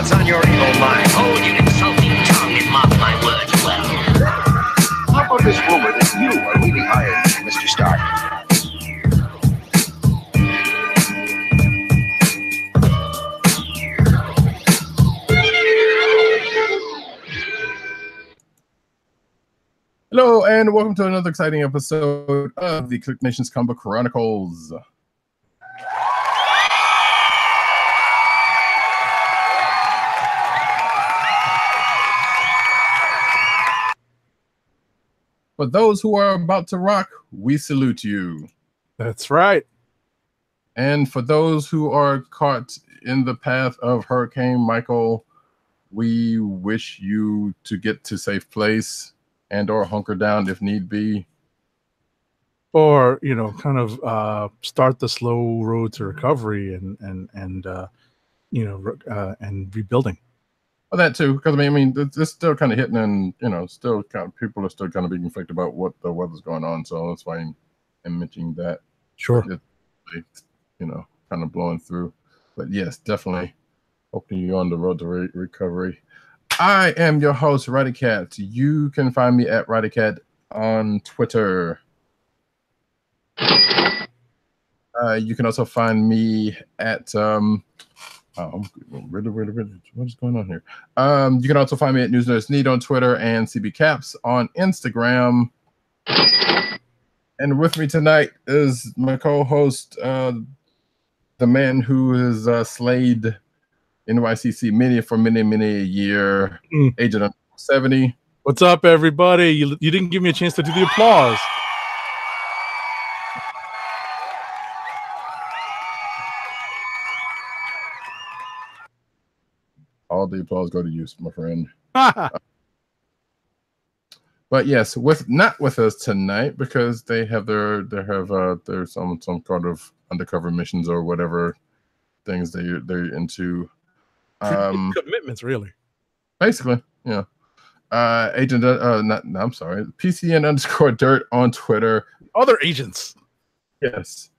What's on your evil mind? Hold your insulting tongue and mock my words well. How about this rumor that you are really hired, Mr. Stark? Hello, and welcome to another exciting episode of the KLIQ Nation's Comic Book Chronicles. For those who are about to rock, we salute you. That's right. And for those who are caught in the path of Hurricane Michael, we wish you to get to safe place and or hunker down if need be. Or, you know, kind of start the slow road to recovery and rebuilding. Well, that too, because I mean, it's still kind of hitting, and still kind of people are still kind of being affected about what the weather's going on. So that's why I'm mentioning that. Sure. It's, kind of blowing through. But yes, definitely hoping you're on the road to recovery. I am your host, Roddycat. You can find me at Roddycat on Twitter. You can also find me at really, what is going on here? You can also find me at News Nerds Need on Twitter and CB Caps on Instagram. And with me tonight is my co-host, the man who has slayed NYCC many a year, Agent 70. What's up, everybody? You didn't give me a chance to do the applause. All the applause go to you, my friend. But yes, not with us tonight because they have there's some kind of undercover missions or whatever things they're into. Commitments, really. Basically, yeah. Agent, I'm sorry, PCN_dirt on Twitter. Other agents. Yes.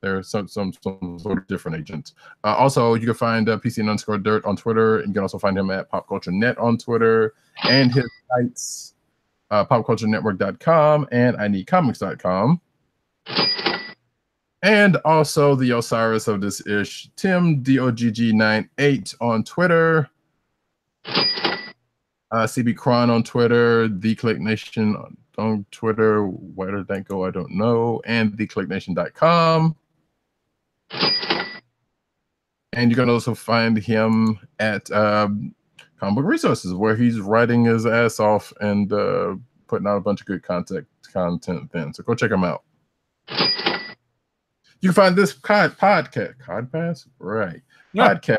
There are some sort of different agents. Also, you can find PCN_dirt on Twitter, and you can also find him at PopCultureNet on Twitter, and his sites, PopCultureNetwork.com and INeedComics.com. And also the Osiris of this ish, Tim DOGG98 on Twitter, CB Cron on Twitter, The KLIQ Nation on Twitter. Where did that go? I don't know. And TheKLIQNation.com. And you can also find him at Comic Book Resources, where he's writing his ass off and putting out a bunch of good content then. So go check him out. You can find this podcast, right? Yeah. Podcast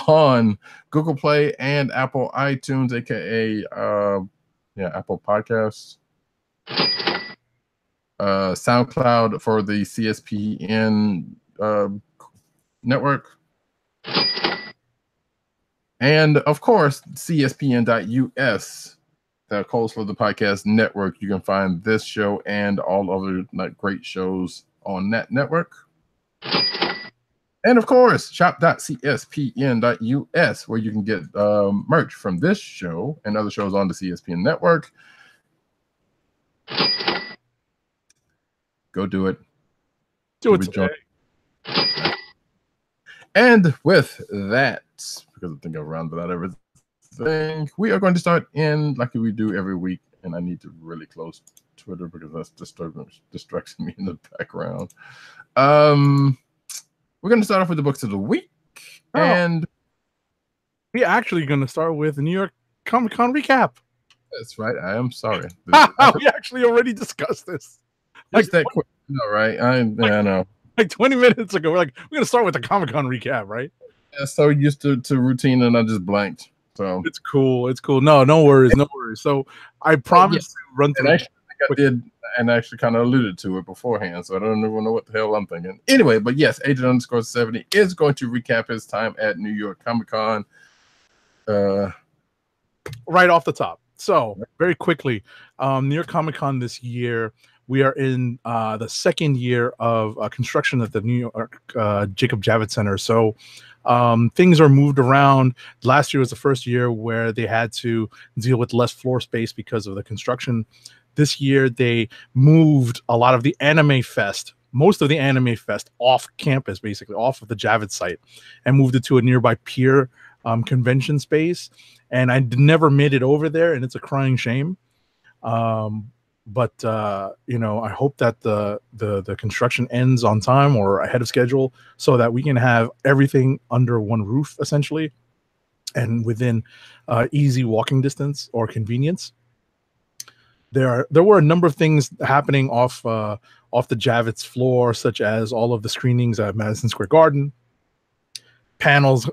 on Google Play and Apple iTunes, aka Apple Podcasts, SoundCloud for the CSPN network, and of course CSPN.us, the Coles for the Podcast Network. You can find this show and all other great shows on that network. And of course, shop.cspn.us, where you can get merch from this show and other shows on the CSPN network. Go do it. Do it today. And with that, because I think I've rounded out everything, we are going to start in like we do every week. And I need to really close Twitter because that's distracting me in the background. We're going to start off with the books of the week. Oh. And we're actually going to start with the New York Comic Con recap. That's right. I am sorry. We actually already discussed this. Just that quick. No, right? I know. Like 20 minutes ago, we're going to start with the Comic Con recap, right? Yeah, so used to routine, and I just blanked. So it's cool. No worries. So I promise to run through. And actually, I think I did, and actually kind of alluded to it beforehand, so I don't even know what the hell I'm thinking. Anyway, but yes, Agent_70 is going to recap his time at New York Comic Con. Right off the top. So very quickly, New York Comic Con this year we are in the second year of construction at the New York Jacob Javits Center. So things are moved around. Last year was the first year where they had to deal with less floor space because of the construction. This year, they moved a lot of the Anime Fest, most of the Anime Fest, off campus, basically off of the Javits site, and moved it to a nearby pier convention space. And I never made it over there, and it's a crying shame. But I hope that the construction ends on time or ahead of schedule, so that we can have everything under one roof, essentially, and within easy walking distance or convenience. There were a number of things happening off the Javits floor, such as all of the screenings at Madison Square Garden, panels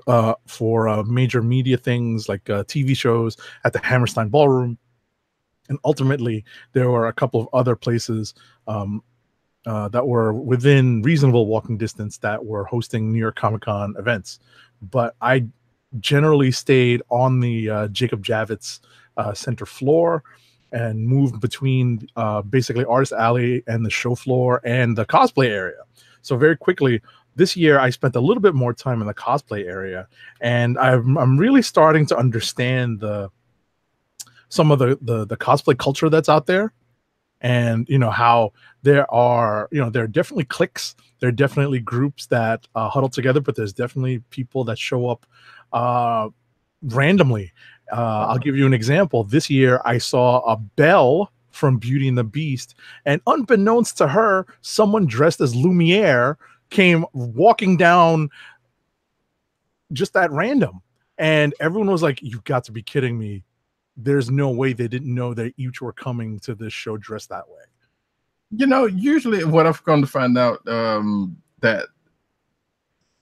for major media things like TV shows at the Hammerstein Ballroom, and ultimately there were a couple of other places that were within reasonable walking distance that were hosting New York Comic-Con events. But I generally stayed on the Jacob Javits center floor and moved between basically Artist Alley and the show floor and the cosplay area. So very quickly, this year I spent a little bit more time in the cosplay area, and I'm really starting to understand some of the cosplay culture that's out there, and how there are definitely cliques, there are definitely groups that huddle together, but there's definitely people that show up randomly. I'll give you an example. This year, I saw a Belle from Beauty and the Beast, and unbeknownst to her, someone dressed as Lumiere came walking down just at random. And everyone was like, "You've got to be kidding me. There's no way they didn't know that each were coming to this show dressed that way." Usually what I've come to find out, that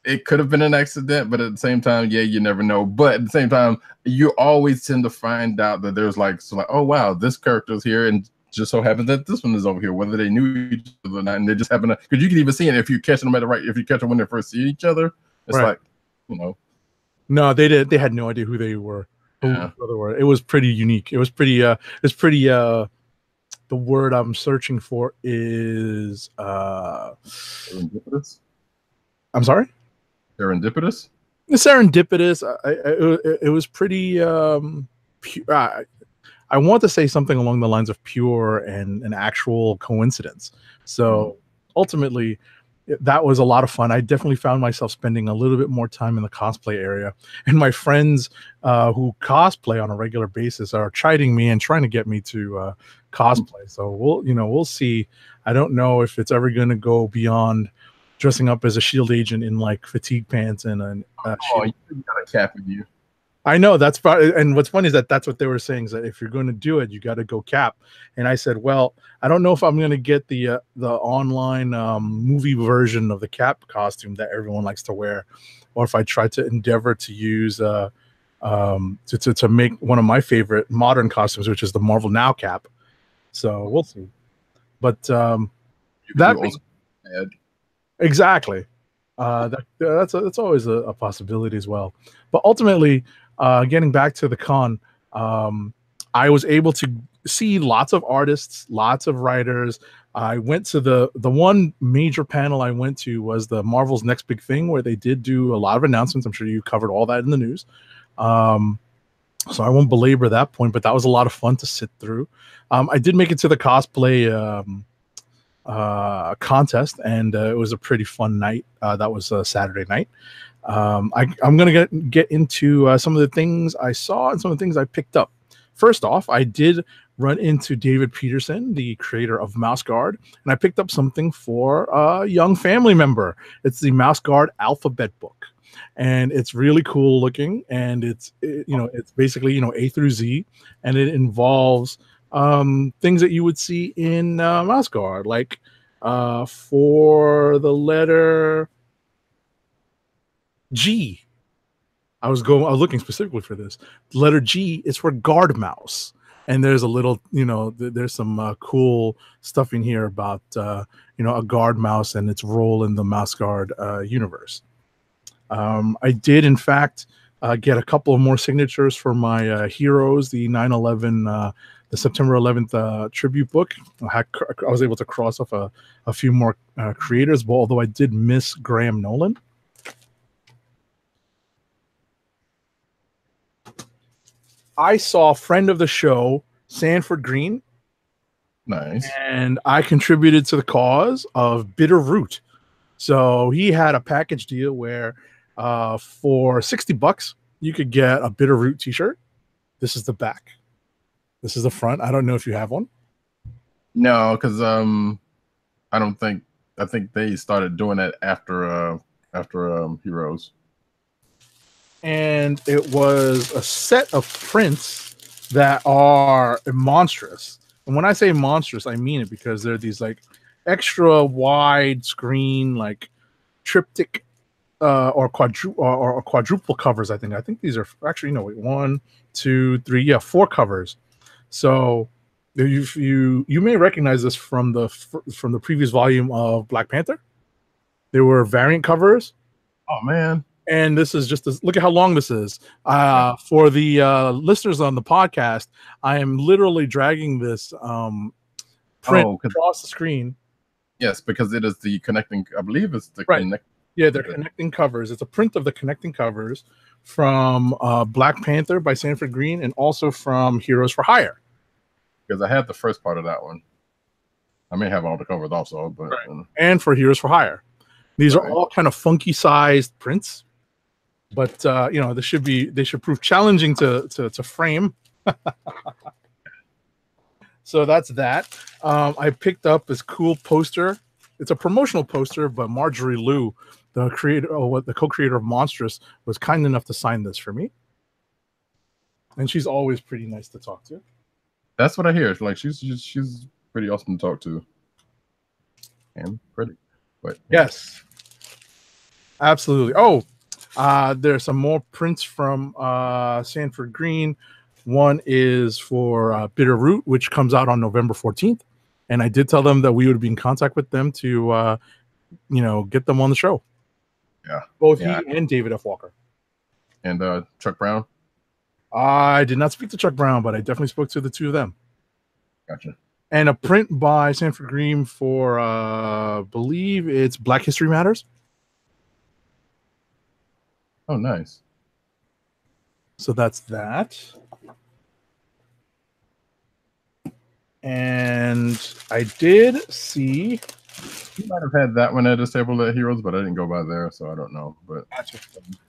it could have been an accident, but at the same time, yeah, you never know. But at the same time, you always tend to find out that there's oh wow, this character's here, and just so happens that this one is over here, whether they knew each other or not, and they just happen to, because you can even see it if you catch them if you catch them when they first see each other. It's right. No, they did. They had no idea who they were. Yeah. It was pretty unique. It was pretty. The word I'm searching for is serendipitous. I'm sorry. Serendipitous. Serendipitous. It was pretty. I want to say something along the lines of pure and an actual coincidence. So ultimately, that was a lot of fun. I definitely found myself spending a little bit more time in the cosplay area, and my friends who cosplay on a regular basis are chiding me and trying to get me to cosplay. So we'll see. I don't know if it's ever going to go beyond dressing up as a shield agent in like fatigue pants and a you got a cap with you. I know that's probably, and what's funny is that's what they were saying, is that if you're going to do it, you got to go cap. And I said, well, I don't know if I'm going to get the online movie version of the cap costume that everyone likes to wear, or if I try to endeavor to use to make one of my favorite modern costumes, which is the Marvel Now cap. So we'll see. But exactly. That's always a possibility as well. But ultimately, getting back to the con, I was able to see lots of artists, lots of writers. I went to the one major panel I went to was the Marvel's Next Big Thing, where they did do a lot of announcements. I'm sure you covered all that in the news. So I won't belabor that point, but that was a lot of fun to sit through. I did make it to the cosplay contest, and it was a pretty fun night. That was a Saturday night. I'm gonna get into some of the things I saw and some of the things I picked up. First off, I did run into David Peterson, the creator of Mouse Guard, and I picked up something for a young family member. It's the Mouse Guard alphabet book, and it's really cool looking, and it's basically A through Z, and it involves things that you would see in Mouse Guard, like for the letter G. I was looking specifically for this. The letter G is for guard mouse, and there's a little, there's some cool stuff in here about a guard mouse and its role in the Mouse Guard universe. I did, in fact, get a couple of more signatures for my heroes, the 9/11, the the September 11th tribute book. I was able to cross off a few more creators, but although I did miss Graham Nolan. I saw friend of the show, Sanford Green. Nice. And I contributed to the cause of Bitter Root. So he had a package deal where for $60, you could get a Bitter Root t-shirt. This is the back. This is the front. I don't know if you have one. No, because I think they started doing that after Heroes. And it was a set of prints that are monstrous. And when I say monstrous, I mean it, because they're these like extra wide screen, like triptych or quadruple covers. I think these are actually, no, wait, 1, 2, 3, yeah, 4 covers. So you may recognize this from the previous volume of Black Panther. There were variant covers. Oh man. And this is just look at how long this is. For the listeners on the podcast, I am literally dragging this print across the screen. Yes, because it is the connecting. I believe it's the Yeah, they're connecting covers. It's a print of the connecting covers from Black Panther by Sanford Green, and also from Heroes for Hire. Because I had the first part of that one. I may have all the covers also, but and for Heroes for Hire. These are all kind of funky sized prints. But they should prove challenging to frame. So that's that. I picked up this cool poster. It's a promotional poster, but Marjorie Liu, the co-creator of Monstrous, was kind enough to sign this for me. And she's always pretty nice to talk to. That's what I hear. It's like she's pretty awesome to talk to. And pretty. But yes. Absolutely. Oh, there's some more prints from Sanford Green. One is for Bitter Root, which comes out on November 14th. And I did tell them that we would be in contact with them to, get them on the show. Yeah. Both he and David F. Walker. And Chuck Brown? I did not speak to Chuck Brown, but I definitely spoke to the two of them. Gotcha. And a print by Sanford Green for, believe it's Black History Matters. Oh, nice. So that's that. And I did see. You might have had that one at Disabled at Heroes, but I didn't go by there, so I don't know. But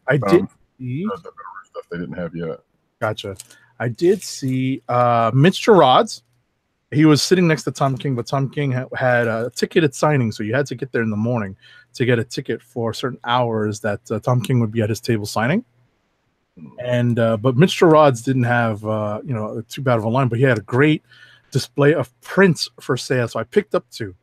I did see the stuff they didn't have yet. Gotcha. I did see Mitch Gerard's. He was sitting next to Tom King, but Tom King had a ticketed signing, so you had to get there in the morning to get a ticket for certain hours that Tom King would be at his table signing. And but Mitch Gerard's didn't have too bad of a line, but he had a great display of prints for sale. So I picked up 2.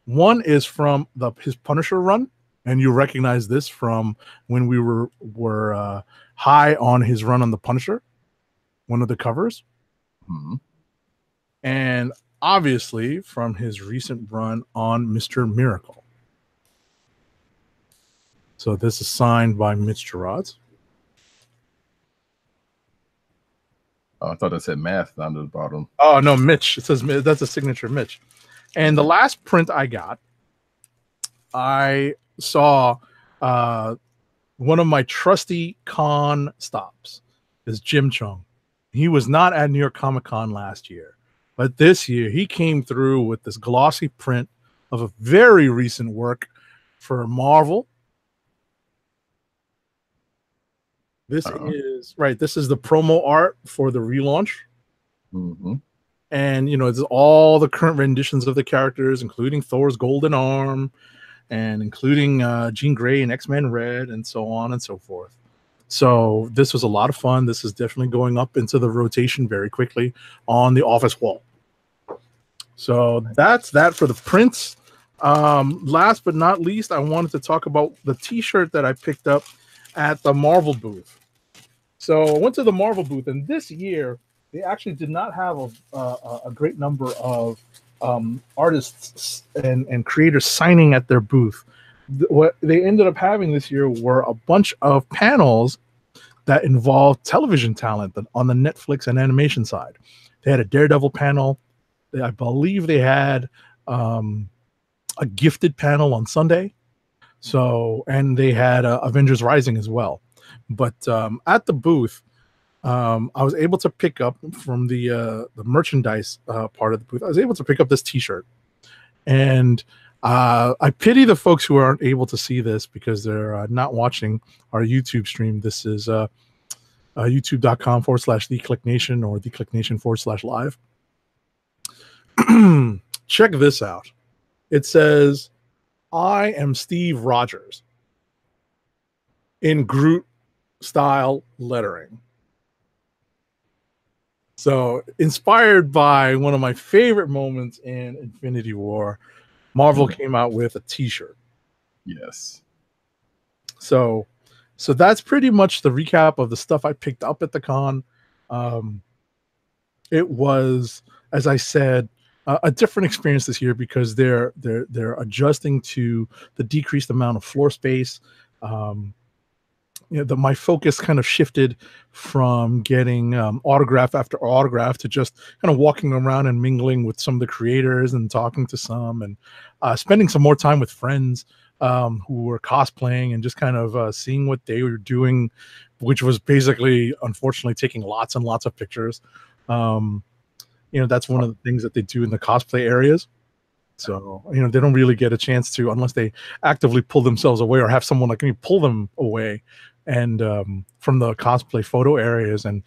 One is from his Punisher run, and you recognize this from when we were high on his run on the Punisher, one of the covers. Mm-hmm. And obviously from his recent run on Mr. Miracle. So this is signed by Mitch Gerard. Oh, I thought it said Math down to the bottom. Oh, no, Mitch. It says that's a signature Mitch. And the last print I got, I saw one of my trusty con stops is Jim Chung. He was not at New York Comic Con last year, but this year he came through with this glossy print of a very recent work for Marvel. This is the promo art for the relaunch. Mm-hmm. And, it's all the current renditions of the characters, including Thor's Golden Arm and including Jean Grey and X-Men Red and so on and so forth. So this was a lot of fun. This is definitely going up into the rotation very quickly on the office wall. So that's that for the prints. Last but not least, I wanted to talk about the T-shirt that I picked up at the Marvel booth. So I went to the Marvel booth, and this year they actually did not have a great number of artists and creators signing at their booth. What they ended up having this year were a bunch of panels that involved television talent on the Netflix and animation side. They had a Daredevil panel. I believe they had a Gifted panel on Sunday. So, and they had Avengers Rising as well. But at the booth, I was able to pick up from the merchandise part of the booth. I was able to pick up this T-shirt, and I pity the folks who aren't able to see this because they're not watching our YouTube stream. This is youtube.com/TheClickNation or TheClickNation/live. Check this out. It says, "I am Steve Rogers" in Groot style lettering. So, inspired by one of my favorite moments in Infinity War, Marvel came out with a T-shirt. Yes. So that's pretty much the recap of the stuff I picked up at the con. It was, as I said, a different experience this year because they're adjusting to the decreased amount of floor space. My focus kind of shifted from getting autograph after autograph to just kind of walking around and mingling with some of the creators and talking to some and spending some more time with friends who were cosplaying and just kind of seeing what they were doing, which was basically, unfortunately, taking lots and lots of pictures. That's one of the things that they do in the cosplay areas. So, they don't really get a chance to, unless they actively pull themselves away or have someone like me pull them away and from the cosplay photo areas and,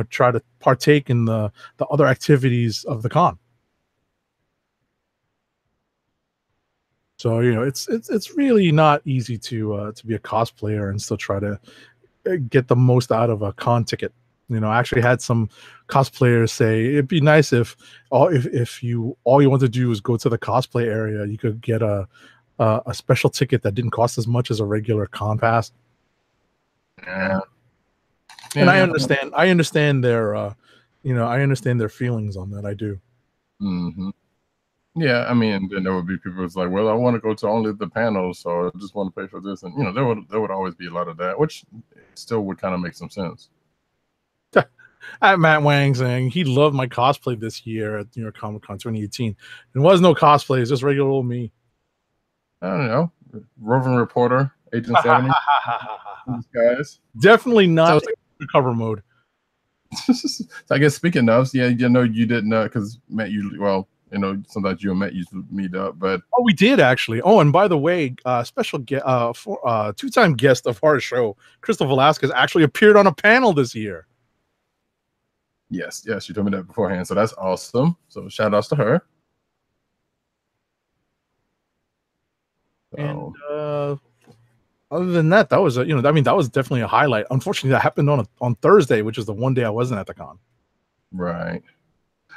try to partake in the other activities of the con. So, it's really not easy to be a cosplayer and still try to get the most out of a con ticket. I actually had some cosplayers say it'd be nice if all you want to do is go to the cosplay area, you could get a special ticket that didn't cost as much as a regular con pass. Yeah. And I understand their I understand their feelings on that. I do. Mm-hmm. Yeah, I mean, then there would be people who's like, well, I want to go to only the panels, so I just want to pay for this, and there would always be a lot of that, which still would kind of make some sense. At Matt Wang saying he loved my cosplay this year at New York Comic Con 2018. There was no cosplay; it's just regular old me. I don't know, roving reporter, Agent 70. These guys definitely not cover mode. So I guess speaking of, yeah, you didn't know because Matt sometimes you and Matt used to meet up, but we did actually. Oh, and by the way, special two-time guest of our show, Crystal Velasquez, actually appeared on a panel this year. Yes, you told me that beforehand, so that's awesome. So shout outs to her. And other than that, that was that was definitely a highlight. Unfortunately, that happened on Thursday, which is the one day I wasn't at the con. Right.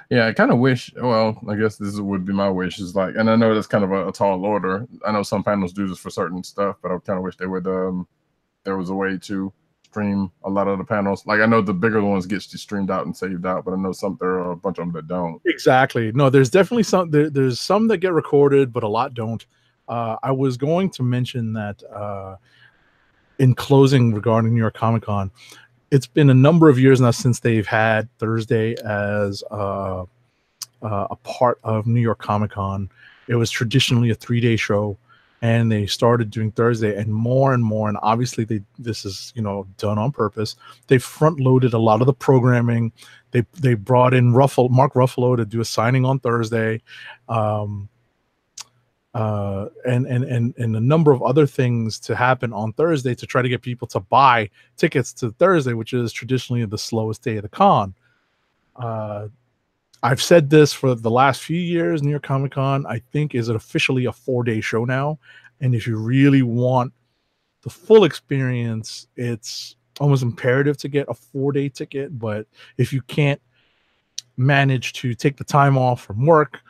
Yeah, I kind of wish. Well, I guess this would be my wish. Is like, and I know that's kind of a tall order. I know some panels do this for certain stuff, but I kind of wish they would. There was a way to stream a lot of the panels. Like I know the bigger ones get streamed out and saved out, but I know there are a bunch of them that don't. Exactly. No, there's definitely some. There's some that get recorded, but a lot don't. I was going to mention that in closing regarding New York Comic Con, it's been a number of years now since they've had Thursday as a part of New York Comic Con. It was traditionally a 3-day show, and they started doing Thursday and more. And obviously this is done on purpose. They front loaded a lot of the programming. They brought in Mark Ruffalo to do a signing on Thursday. And a number of other things to happen on Thursday to try to get people to buy tickets to Thursday, which is traditionally the slowest day of the con. I've said this for the last few years. New York Comic Con, I think, is officially a 4-day show now. And if you really want the full experience, it's almost imperative to get a 4-day ticket. But if you can't manage to take the time off from work,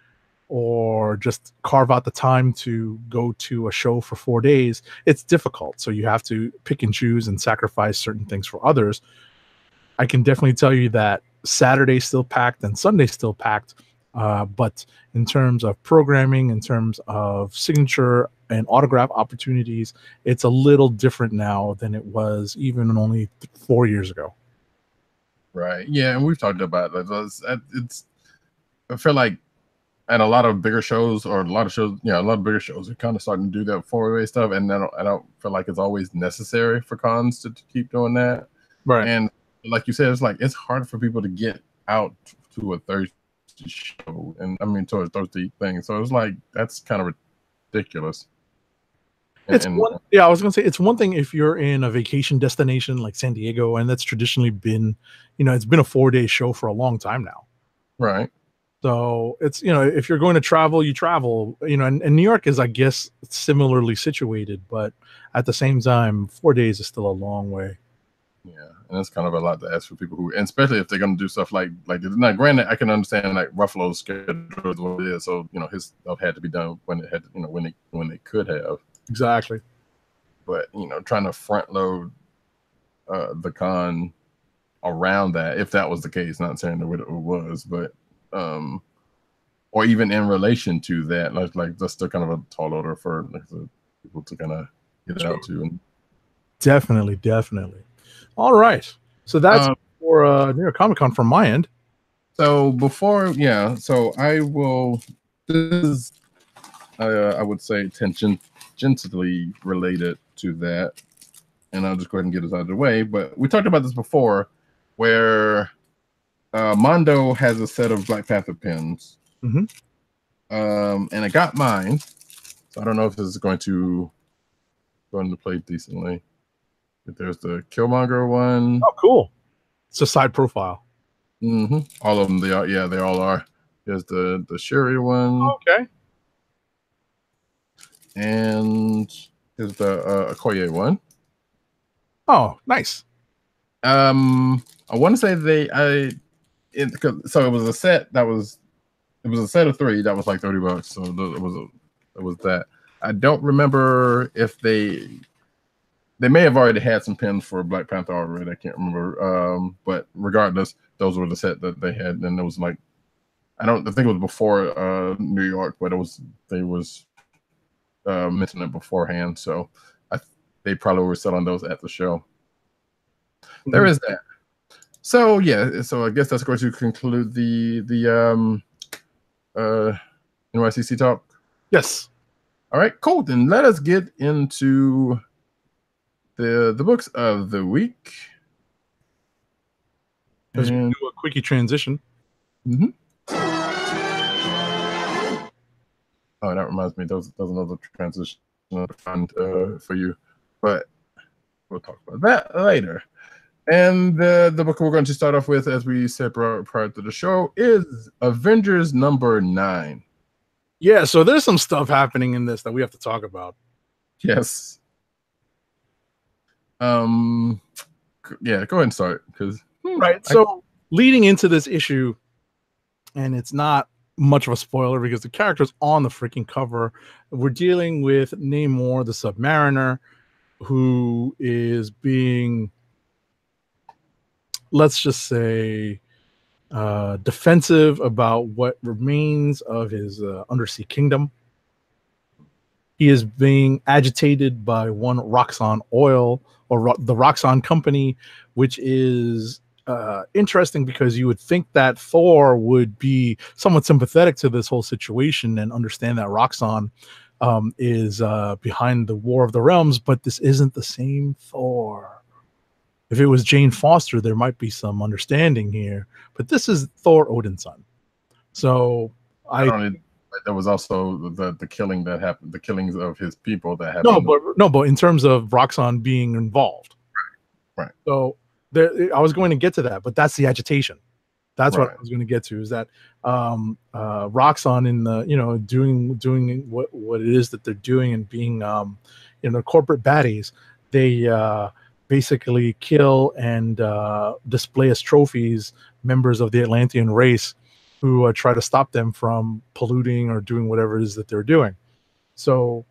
or just carve out the time to go to a show for 4 days, it's difficult. So you have to pick and choose and sacrifice certain things for others. I can definitely tell you that Saturday's still packed and Sunday's still packed. But in terms of programming, in terms of signature and autograph opportunities, it's a little different now than it was even only 4 years ago. Right. Yeah, and we've talked about that. It's I feel like at a lot of bigger shows or a lot of shows, a lot of bigger shows are kind of starting to do that four-way stuff, and I don't feel like it's always necessary for cons to keep doing that. Right. And like you said, it's like it's hard for people to get out to a Thursday show, and I mean to a Thursday thing. So it's like that's kind of ridiculous. I was gonna say it's one thing if you're in a vacation destination like San Diego, and that's traditionally been, it's been a 4-day show for a long time now. Right. So it's, if you're going to travel, you travel, and New York is, I guess, similarly situated, but at the same time, 4 days is still a long way. Yeah, and it's kind of a lot to ask for people who, and especially if they're going to do stuff like this. Now, granted, I can understand like Ruffalo's schedule is what it is, so his stuff had to be done when it had, when they could have. Exactly. But trying to front load the con around that, if that was the case, not saying that it was, but or even in relation to that, like that's still kind of a tall order for the people to kind of get out to. And definitely. All right, so that's for New York Comic Con from my end. So so I will. This is, I would say, tangentially related to that, and I'll just go ahead and get this out of the way. But we talked about this before, where Mondo has a set of Black Panther pins, and I got mine. So I don't know if this is going to play decently. But there's the Killmonger one. Oh, cool! It's a side profile. All of them, they all are. There's the Shuri one. Okay. And here's the Okoye one. Oh, nice. I want to say so it was a set a set of 3 that was like $30. So it was that. I don't remember if they may have already had some pins for Black Panther already. I can't remember. But regardless, those were the set that they had, and it was like I think it was before New York, but they was mentioned it beforehand, so they probably were selling those at the show. There is that. So I guess that's going to conclude the NYCC talk. Yes. All right, cool. Then let us get into the books of the week. Let's do a quickie transition. Oh, that reminds me. There's another transition for you, but we'll talk about that later. And the book we're going to start off with, as we said prior to the show, is Avengers number 9. Yeah, so there's some stuff happening in this that we have to talk about. Yes. Yeah, go ahead and start. So leading into this issue, and it's not much of a spoiler because the character's on the freaking cover. We're dealing with Namor the Submariner, who is being, let's just say, defensive about what remains of his undersea kingdom. He is being agitated by one Roxxon Oil, or the Roxxon Company, which is interesting because you would think that Thor would be somewhat sympathetic to this whole situation and understand that Roxxon is behind the War of the Realms, but this isn't the same Thor. If it was Jane Foster, there might be some understanding here, but this is Thor Odin's son. So there was also the killing that happened, the killings of his people that happened. But in terms of Roxxon being involved, right. So I was going to get to that, but that's the agitation. That's what I was going to get to, is that Roxxon in the doing what it is that they're doing and being corporate baddies. They basically kill and display as trophies members of the Atlantean race who try to stop them from polluting or doing whatever it is that they're doing. So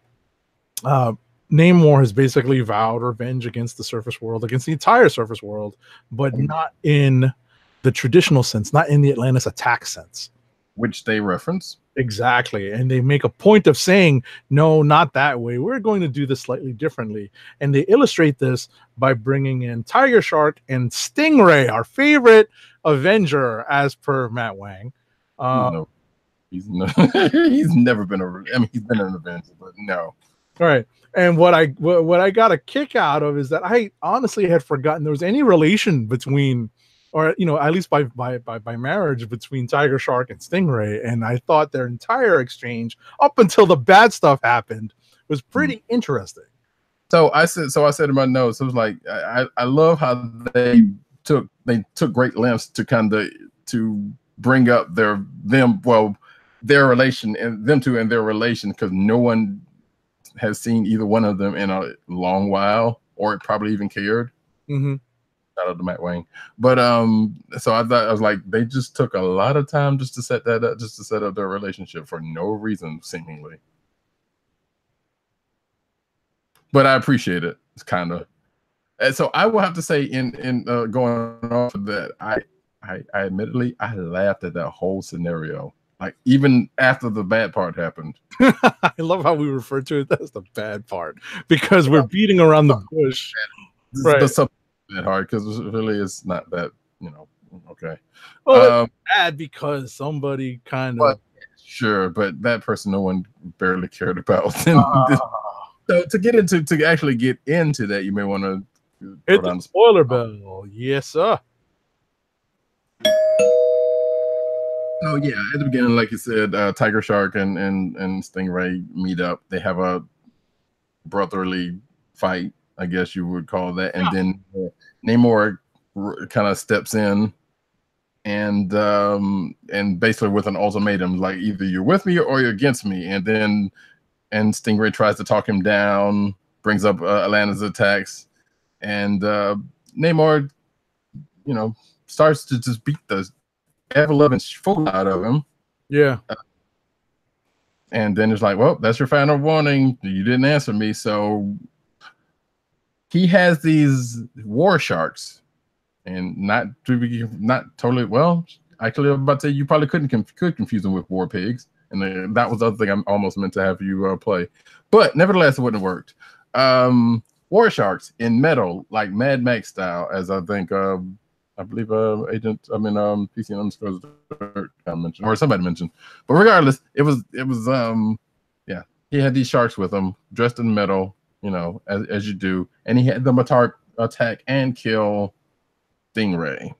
Namor has basically vowed revenge against the surface world, against the entire surface world, but not in the traditional sense, not in the Atlantis attack sense. Which they reference. Exactly. And they make a point of saying, no, not that way. We're going to do this slightly differently. And they illustrate this by bringing in Tiger Shark and Stingray, our favorite Avenger, as per Matt Wang. No, he's no, he's never been a. I mean, he's been an Avenger, but no. All right. And what I got a kick out of is that I honestly had forgotten there was any relation between, or at least by marriage, between Tiger Shark and Stingray. And I thought their entire exchange up until the bad stuff happened was pretty interesting. So I said in my notes, it was like I love how they took great lengths to kind of to bring up their relation and them two and their relation, because no one has seen either one of them in a long while, or probably even cared. Mm-hmm. Shout out to Matt Wang. But so I was like, they just took a lot of time just to set that up, just to set up their relationship for no reason, seemingly. But I appreciate it. It's kind of, and so I will have to say, in going off of that, I admittedly I laughed at that whole scenario. Like, even after the bad part happened. I love how we refer to it as the bad part, because we're beating around the bush. Right. But something that hard, because really it's not that, okay. Well, it's bad because somebody kind of. Sure, but that person no one barely cared about. So to actually get into that, you may want to hit the spoiler bell. Yes, sir. Oh yeah, at the beginning, like you said, Tiger Shark and Stingray meet up. They have a brotherly fight, I guess you would call that, and then Namor kind of steps in and basically with an ultimatum, like, either you're with me or you're against me. And Stingray tries to talk him down, brings up Atlanta's attacks, and Namor, starts to just beat the ever-loving fool out of him. Yeah. And then it's like, well, that's your final warning. You didn't answer me. So he has these war sharks, and not totally. Well, actually, I'm about to say you probably could confuse them with war pigs, and that was the other thing I almost meant to have you play, but nevertheless, it wouldn't have worked. War sharks in metal, like Mad Max style, as I think. I believe PC underscores mentioned, or somebody mentioned. But regardless, it was he had these sharks with him, dressed in metal, as you do, and he had them attack and kill Stingray.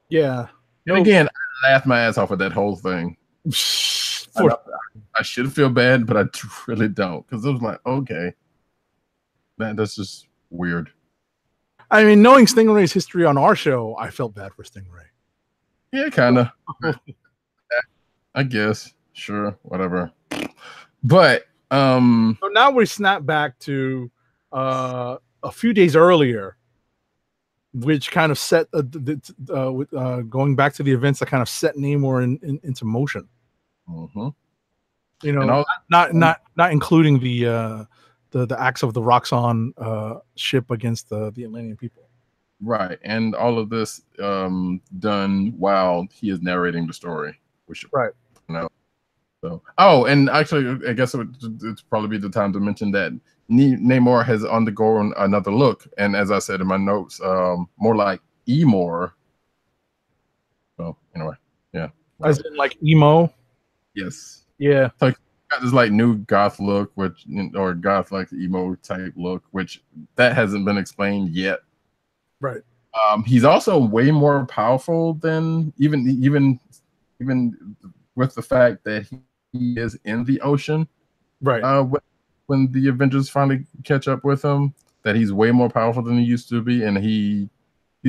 Yeah. And again, I laughed my ass off at that whole thing. I should feel bad, but I really don't, because it was like, okay, man, that's just weird. I mean, knowing Stingray's history on our show, I felt bad for Stingray. Yeah, kind of. I guess. Sure, whatever. But so now we snap back to a few days earlier, which kind of set going back to the events that kind of set Namor into motion. Mm-hmm. Not including the acts of the Roxxon ship against the Atlantean people. Right, and all of this done while he is narrating the story. Right. So, and actually, I guess it's probably be the time to mention that Namor has undergone another look, and as I said in my notes, more like Emor. So anyway, yeah. As in like emo. Yes. Yeah. So got this like new goth look, or goth like emo type look, which that hasn't been explained yet. Right. He's also way more powerful than even with the fact that he is in the ocean. Right. When the Avengers finally catch up with him, that he's way more powerful than he used to be, and he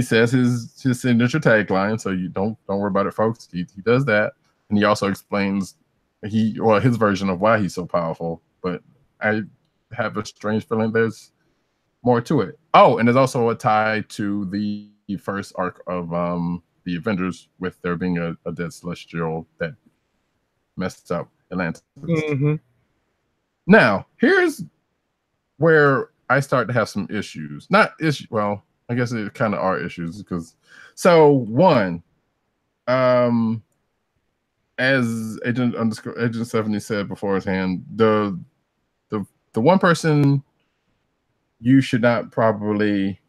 says his signature tagline. So you don't worry about it, folks. He does that, and he also explains his version of why he's so powerful. But I have a strange feeling there's more to it. Oh, and there's also a tie to the first arc of the Avengers, with there being a dead celestial that messed up Atlantis. Mm-hmm. Now, here's where I start to have some issues. Not issues. Well, I guess it kind of are issues, because one, as Agent 70 said beforehand, the one person you should not probably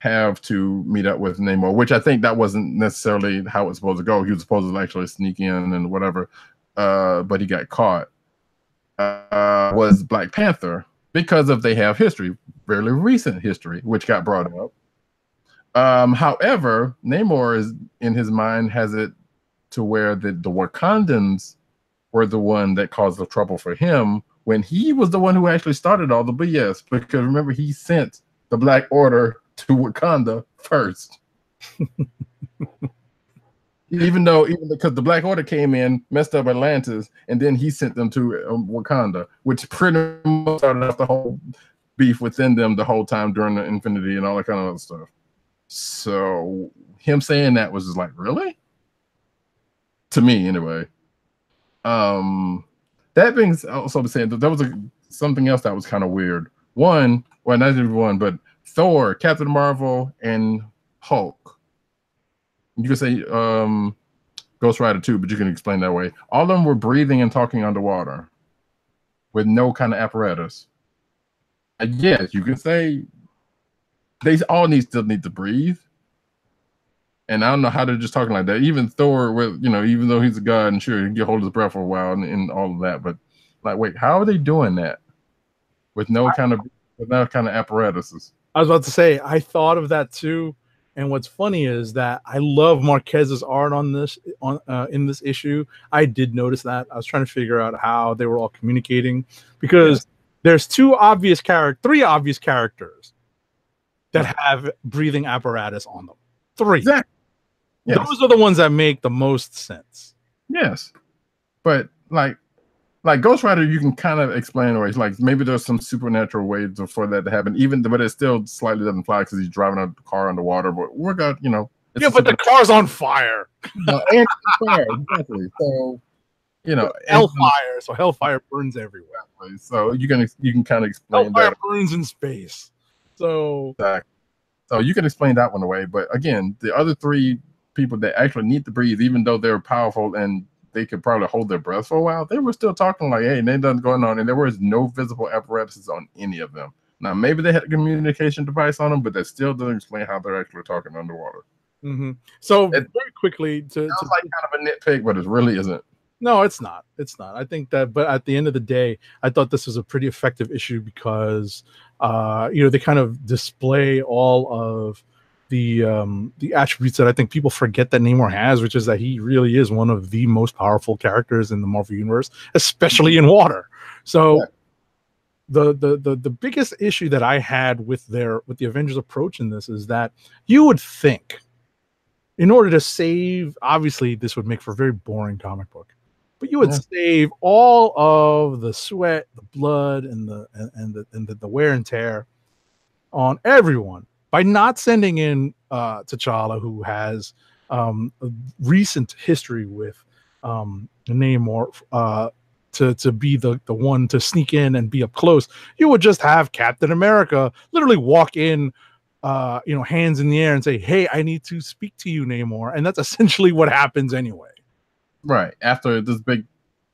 have to meet up with Namor, which I think that wasn't necessarily how it was supposed to go. He was supposed to actually sneak in and whatever, but he got caught. Was Black Panther, because they have history, fairly recent history, which got brought up. However, Namor is in his mind has it to where the Wakandans were the one that caused the trouble for him when he was the one who actually started all the BS. Because remember, he sent the Black Order to Wakanda first. even because the Black Order came in, messed up Atlantis, and then he sent them to Wakanda, which pretty much started off the whole beef within them the whole time during the Infinity and all that kind of other stuff. So him saying that was just like, really? To me, anyway. That being also saying that there was something else that was kind of weird. Not even one, but Thor, Captain Marvel, and Hulk. You could say Ghost Rider too, but you can explain that way. All of them were breathing and talking underwater with no kind of apparatus. And yes, you can say they all still need to breathe. And I don't know how they're just talking like that. Even Thor, with even though he's a god, and sure, he can hold his breath for a while and all of that, but like, wait, how are they doing that with no kind of apparatuses? I was about to say, I thought of that too. And what's funny is that I love Marquez's art on this in this issue. I did notice that. I was trying to figure out how they were all communicating, because there's three obvious characters that have breathing apparatus on them. Three. Exactly. Yes. Those are the ones that make the most sense. Yes, but like Ghost Rider, you can kind of explain away. Like maybe there's some supernatural ways for that to happen. But it still slightly doesn't fly because he's driving a car underwater. But we're got but the car's on fire. And fire, exactly. So hellfire. So hellfire burns everywhere. So you can kind of explain hellfire that. burns in space. So exactly. So you can explain that one away. But again, the other three people that actually need to breathe, even though they're powerful and they could probably hold their breath for a while, they were still talking like, hey, ain't nothing going on. And there was no visible apparatuses on any of them. Now, maybe they had a communication device on them, but that still doesn't explain how they're actually talking underwater. Mm-hmm. So very quickly to like kind of a nitpick, but it really isn't. No, it's not. It's not. I think that, but at the end of the day, I thought this was a pretty effective issue because, they kind of display all of the attributes that I think people forget that Namor has, which is that he really is one of the most powerful characters in the Marvel Universe, especially in water. So the biggest issue that I had with the Avengers approach in this is that you would think, in order to save, obviously this would make for a very boring comic book, but you would save all of the sweat, the blood, and the wear and tear on everyone by not sending in T'Challa, who has a recent history with Namor, to be the one to sneak in and be up close. You would just have Captain America literally walk in, hands in the air and say, "Hey, I need to speak to you, Namor," and that's essentially what happens anyway. Right after this big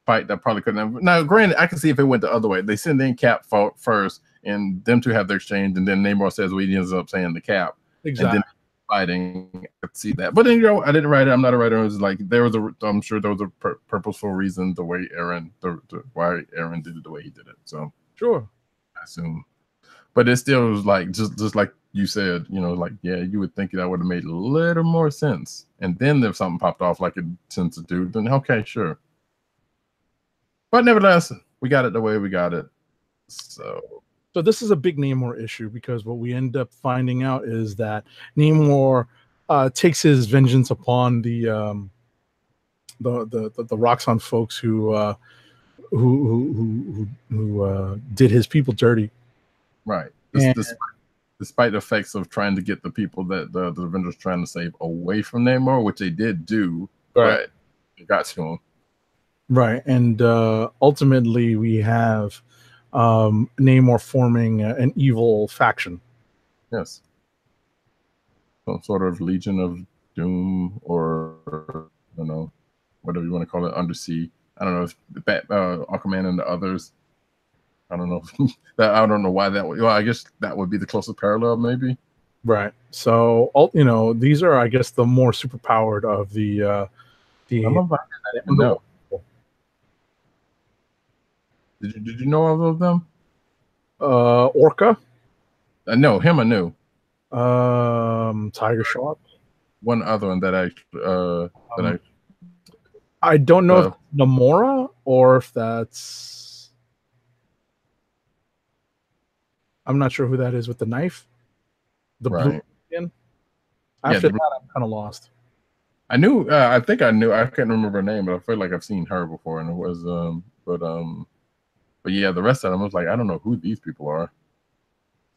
fight that probably couldn't have. Now, granted, I can see if it went the other way. They send in Cap first, and them two have their exchange, and then Namor says what he ends up saying to Cap. Exactly. And then fighting, I could see that. But then I didn't write it. I'm not a writer. It was like I'm sure there was a purposeful reason the way why Aaron did it the way he did it. So sure, I assume. But it still was like just like you said, you would think that would have made a little more sense. And then if something popped off like it tends to do, then okay, sure. But nevertheless, we got it the way we got it. So this is a big Namor issue because what we end up finding out is that Namor takes his vengeance upon the Roxxon folks who did his people dirty. Right. Despite the effects of trying to get the people that the Avengers trying to save away from Namor, which they did do, but it got to him. Right. And ultimately we have Namor forming an evil faction. Yes. Some sort of Legion of Doom or, whatever you want to call it, undersea. I don't know if Aquaman and the others. I don't know. I don't know why that would. Well, I guess that would be the closest parallel, maybe. Right. So, these are, I guess, the more superpowered of the. I don't even know. Did you know all of them? Orca. No, him I knew. Tiger Shark. One other one that I don't know if it's Namora or if that's. I'm not sure who that is with the knife. The blue skin. After that, I'm kind of lost. I knew. I think I knew. I can't remember her name, but I feel like I've seen her before, and it was. But yeah, the rest of them I was like, I don't know who these people are,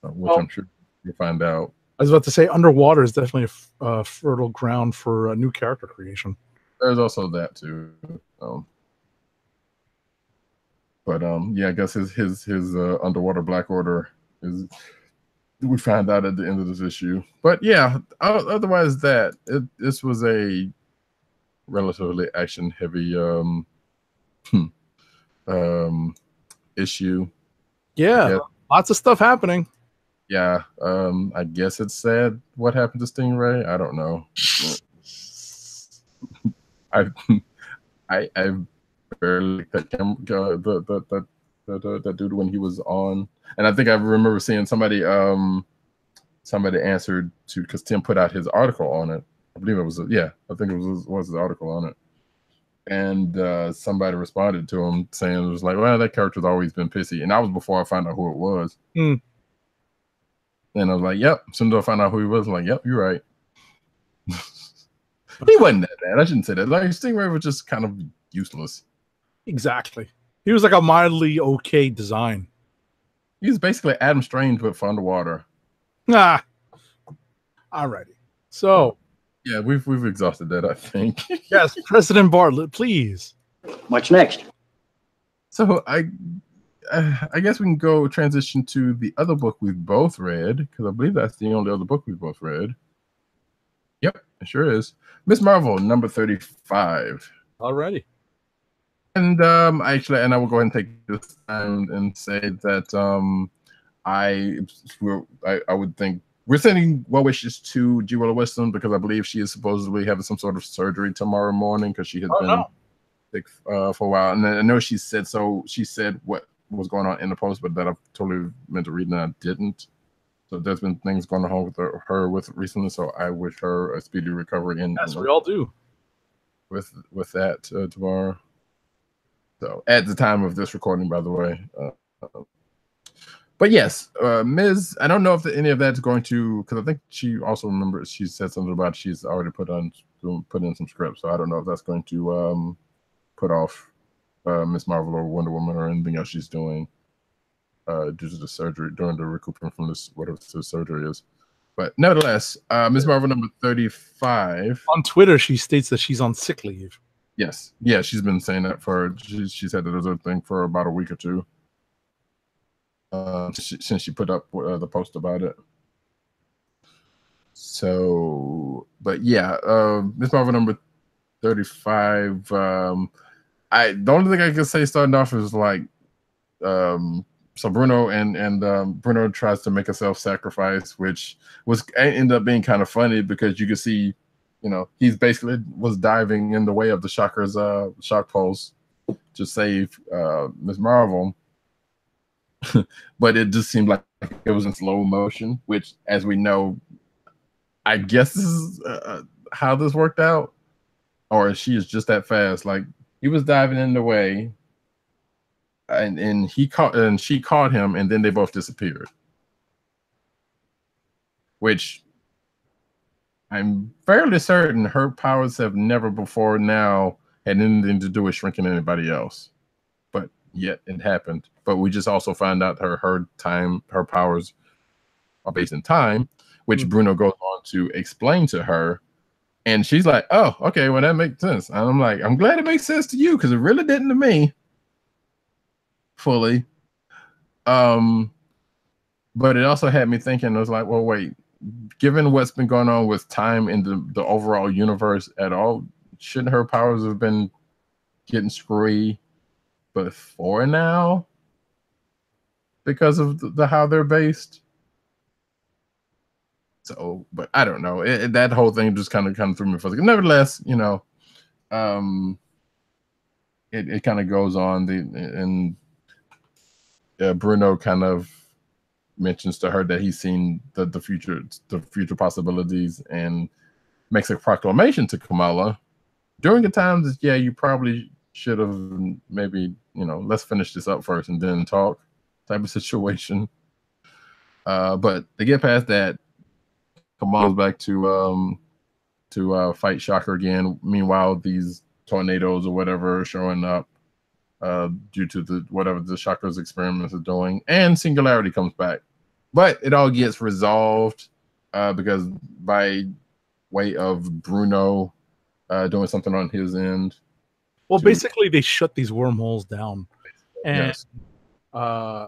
which I'm sure you'll find out. I was about to say, underwater is definitely a fertile ground for new character creation. There's also that too. But yeah, I guess his underwater Black Order is. We found out at the end of this issue. But yeah, otherwise this was a relatively action heavy issue. Yeah, lots of stuff happening. Yeah, I guess it's sad what happened to Stingray. I don't know. I barely that that dude when he was on, and I think I remember seeing somebody answered to, because Tim put out his article on it. I believe it was I think it was his article on it, and somebody responded to him saying it was like, well, that character's always been pissy, and that was before I found out who it was. And I was like, yep. As soon as I found out who he was, I'm like, yep, you're right. He wasn't that bad. I shouldn't say that. Like, Stingray was just kind of useless. Exactly. He was like a mildly okay design. He was basically Adam Strange, but for underwater. Alrighty. So yeah, we've exhausted that, I think. Yes, President Bartlett, please. What's next? So I guess we can go transition to the other book we've both read, because I believe that's the only other book we've both read. Yep, it sure is. Miss Marvel, number 35. Alrighty. And I will go ahead and take this time and say that I would think we're sending well wishes to G. Willow Wisdom, because I believe she is supposedly having some sort of surgery tomorrow morning, because she has been sick for a while. And I know she said what was going on in the post, but that I totally meant to read and I didn't. So there's been things going on with her recently. So I wish her a speedy recovery. And yes, we all do. With that tomorrow. So at the time of this recording, by the way. But yes, Ms. I don't know if any of that's going to, because I think she also remembers she said something about she's already put in some scripts. So I don't know if that's going to put off Miss Marvel or Wonder Woman or anything else she's doing due to the surgery, during the recuperating from this, whatever the surgery is. But nevertheless, Miss Marvel number 35. On Twitter, she states that she's on sick leave. Yes. Yeah, she's been saying that she said that there's a thing for about a week or two. Since she put up the post about it. So, but yeah, Miss Marvel number 35. The only thing I can say starting off is like, so Bruno and Bruno tries to make a self-sacrifice, which ended up being kind of funny, because you could see, he's basically was diving in the way of the Shocker's shock pulse to save Miss Marvel. But it just seemed like it was in slow motion, which, as we know, I guess this is how this worked out, or she is just that fast. Like, he was diving in the way, and she caught him, and then they both disappeared. Which I'm fairly certain her powers have never before now had anything to do with shrinking anybody else. But yet it happened. But we just also found out her powers are based in time, which Bruno goes on to explain to her. And she's like, oh, okay, well, that makes sense. And I'm like, I'm glad it makes sense to you, because it really didn't to me fully. But it also had me thinking, I was like, well, wait, given what's been going on with time in the overall universe at all, shouldn't her powers have been getting screwy before now because of how they're based. So, but I don't know. That whole thing just kind of threw me for a second. Nevertheless, it kind of goes on. And Bruno kind of mentions to her that he's seen the future possibilities, and makes a proclamation to Kamala during the time that you probably should have maybe let's finish this up first and then talk type of situation. But they get past that. Kamala's back to fight Shocker again. Meanwhile, these tornadoes or whatever are showing up due to whatever the Shocker's experiments are doing, and Singularity comes back. But it all gets resolved because by way of Bruno doing something on his end. Well, basically, they shut these wormholes down, and yes.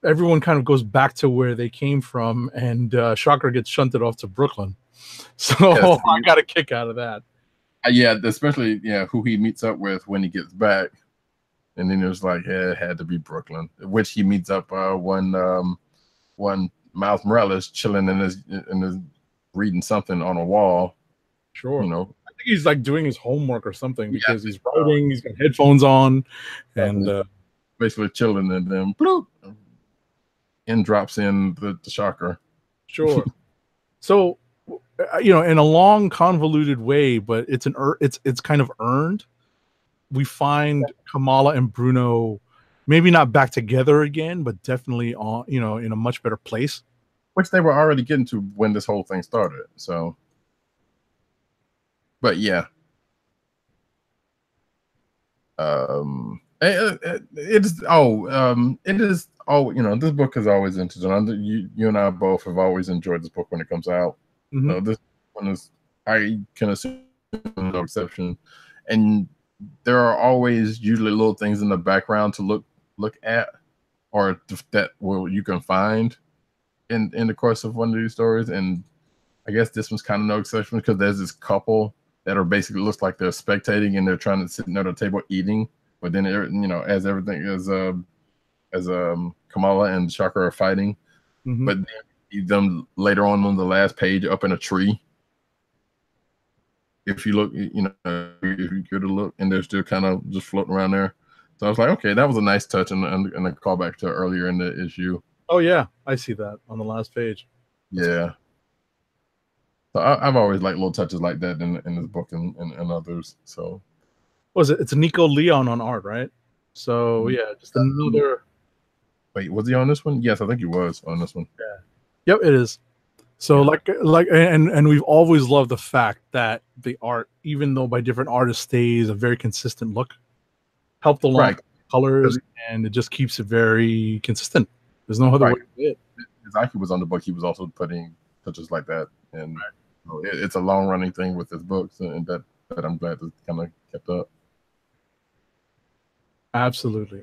Everyone kind of goes back to where they came from, and Shocker gets shunted off to Brooklyn. So yes, I got a kick out of that. Yeah, especially who he meets up with when he gets back, and then it was like, it had to be Brooklyn, which he meets up when Miles Morales chilling in his reading something on a wall. Sure. I think he's like doing his homework or something because he's writing, he's got headphones on, and basically chilling, and then bloop, and drops in the Shocker. Sure. So, in a long, convoluted way, but it's kind of earned. We find Kamala and Bruno maybe not back together again, but definitely on, in a much better place. Which they were already getting to when this whole thing started. So, but yeah. It is. This book is always interesting. You and I both have always enjoyed this book when it comes out. Mm-hmm. This one is, I can assume, no exception. And there are always usually little things in the background to look at, or that you can find in the course of one of these stories. And I guess this one's kind of no exception, because there's this couple that are basically looks like they're spectating, and they're trying to sit at a table eating. But then, as everything is, as Kamala and Shocker are fighting, mm-hmm. but then them later on the last page up in a tree. If you look, if you go to look, and they're still kind of just floating around there. So I was like, okay, that was a nice touch, and a callback to earlier in the issue. Oh yeah, I see that on the last page. Yeah. So I've always liked little touches like that in this book and others. So. Was it? It's Nico Leon on art, right? So yeah, just another. Wait, was he on this one? Yes, I think he was on this one. Yeah. Yep, it is. So and we've always loved the fact that the art, even though by different artists, stays a very consistent look. Helped along colors, and it just keeps it very consistent. There's no other way to do it. Zaki was on the book. He was also putting touches like that, and it's a long running thing with his books, and that I'm glad to kind of kept up. Absolutely.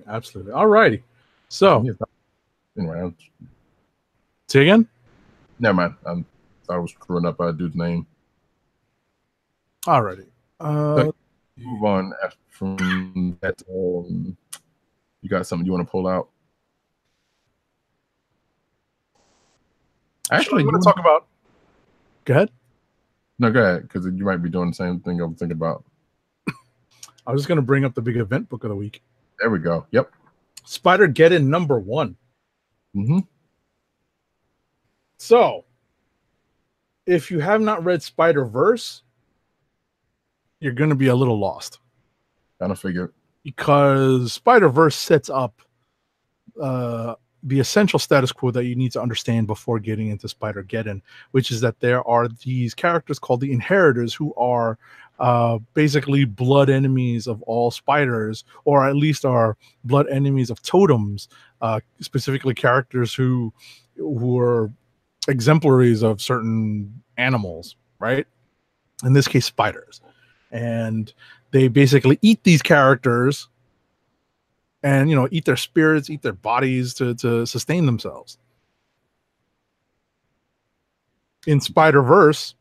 All righty. So, anyway, say again? Never mind. I was screwing up a dude's name. All righty. Move on from that. You got something you want to pull out? Actually, you want to talk about? Go ahead. No, go ahead, because you might be doing the same thing I was thinking about. I was just going to bring up the big event book of the week. There we go. Yep. Spider-Geddon #1. Mm-hmm. So, if you have not read Spider-Verse, you're going to be a little lost. Kind of figured. Because Spider-Verse sets up the essential status quo that you need to understand before getting into Spider-Geddon, which is that there are these characters called the Inheritors, who are basically blood enemies of all spiders, or at least are blood enemies of totems, specifically characters who are exemplaries of certain animals, right? In this case, spiders. And they basically eat these characters and, eat their spirits, eat their bodies to sustain themselves. In Spider-Verse,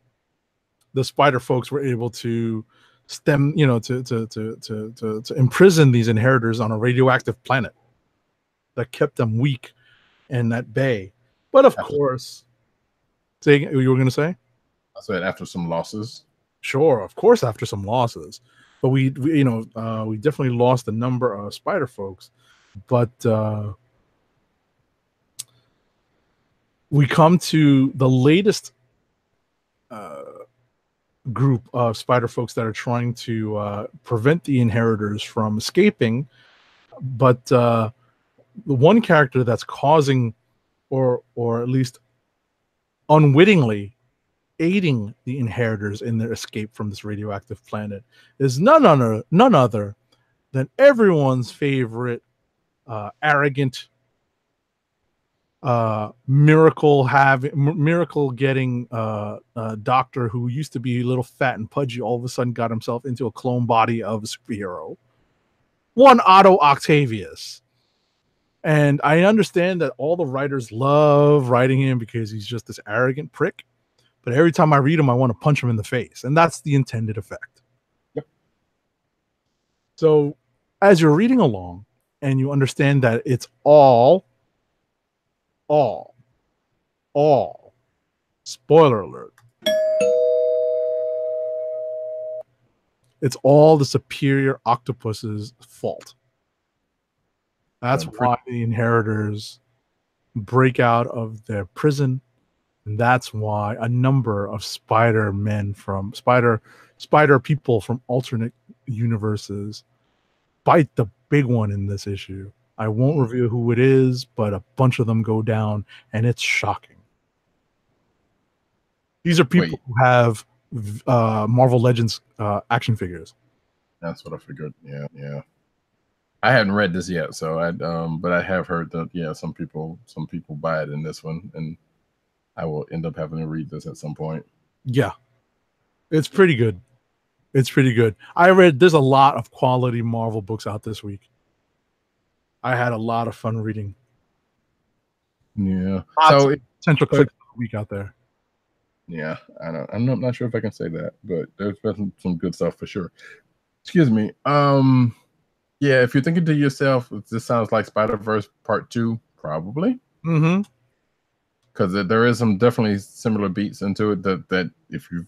the Spider folks were able to stem, to imprison these inheritors on a radioactive planet that kept them weak and at bay. But of course, say you were going to say? I said after some losses. Sure, of course, after some losses, but we definitely lost a number of spider folks. But we come to the latest group of spider folks that are trying to prevent the inheritors from escaping. But the one character that's causing, or at least unwittingly aiding the inheritors in their escape from this radioactive planet, is none other than everyone's favorite arrogant, miracle getting doctor who used to be a little fat and pudgy, all of a sudden got himself into a clone body of a superhero, one Otto Octavius. And I understand that all the writers love writing him because he's just this arrogant prick, but every time I read him, I want to punch him in the face, and that's the intended effect. Yep. So as you're reading along and you understand that it's all, spoiler alert, it's all the superior octopus's fault. That's why the inheritors break out of their prison, and that's why a number of spider people from alternate universes bite the big one in this issue. I won't reveal who it is, but a bunch of them go down, and it's shocking. These are people who have Marvel Legends action figures. That's what I figured. Yeah. I hadn't read this yet, so but I have heard that some people buy it in this one, and I will end up having to read this at some point. Yeah, it's pretty good. There's a lot of quality Marvel books out this week. I had a lot of fun reading. Yeah. So central click week out there. Yeah, I'm not sure if I can say that, but there's been some good stuff for sure. Excuse me. Yeah, if you're thinking to yourself, this sounds like Spider-Verse Part 2, probably. Mm-hmm. Because there is some definitely similar beats into it that if you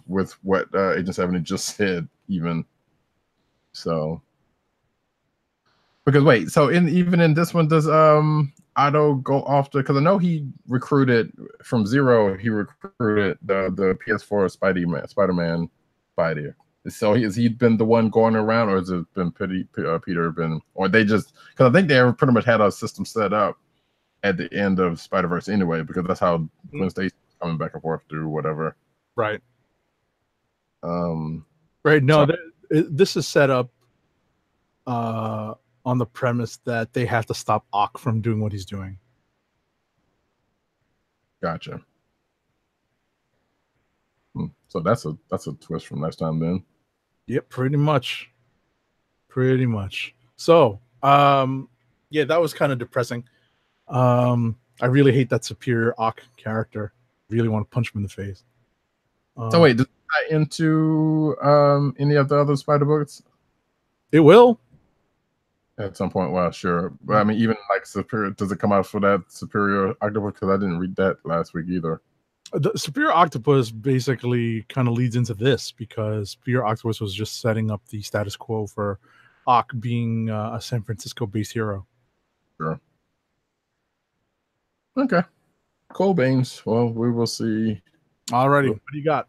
with what Agent 70 just said, even so. Because even in this one, does Otto go off to? Because I know he recruited from Zero. He recruited the PS4 Spider-Man Spidey. So has he been the one going around, or has it been Peter been, or they just, because I think they pretty much had a system set up at the end of Spider-Verse anyway, because that's how Gwen Stacy's coming back and forth through whatever. Right. Right. No, this is set up on the premise that they have to stop Ock from doing what he's doing. Gotcha. So that's a twist from last time then. Yep, pretty much. So, that was kind of depressing. I really hate that superior Ock character. Really want to punch him in the face. So wait, does it tie into any of the other Spider books? It will. At some point, well, sure. But I mean, even like Superior, does it come out for that Superior Octopus? Because I didn't read that last week either. The Superior Octopus basically kind of leads into this, because Superior Octopus was just setting up the status quo for Ock being a San Francisco-based hero. Sure. Okay. Cool beans. Well, we will see. Alrighty. What do you got?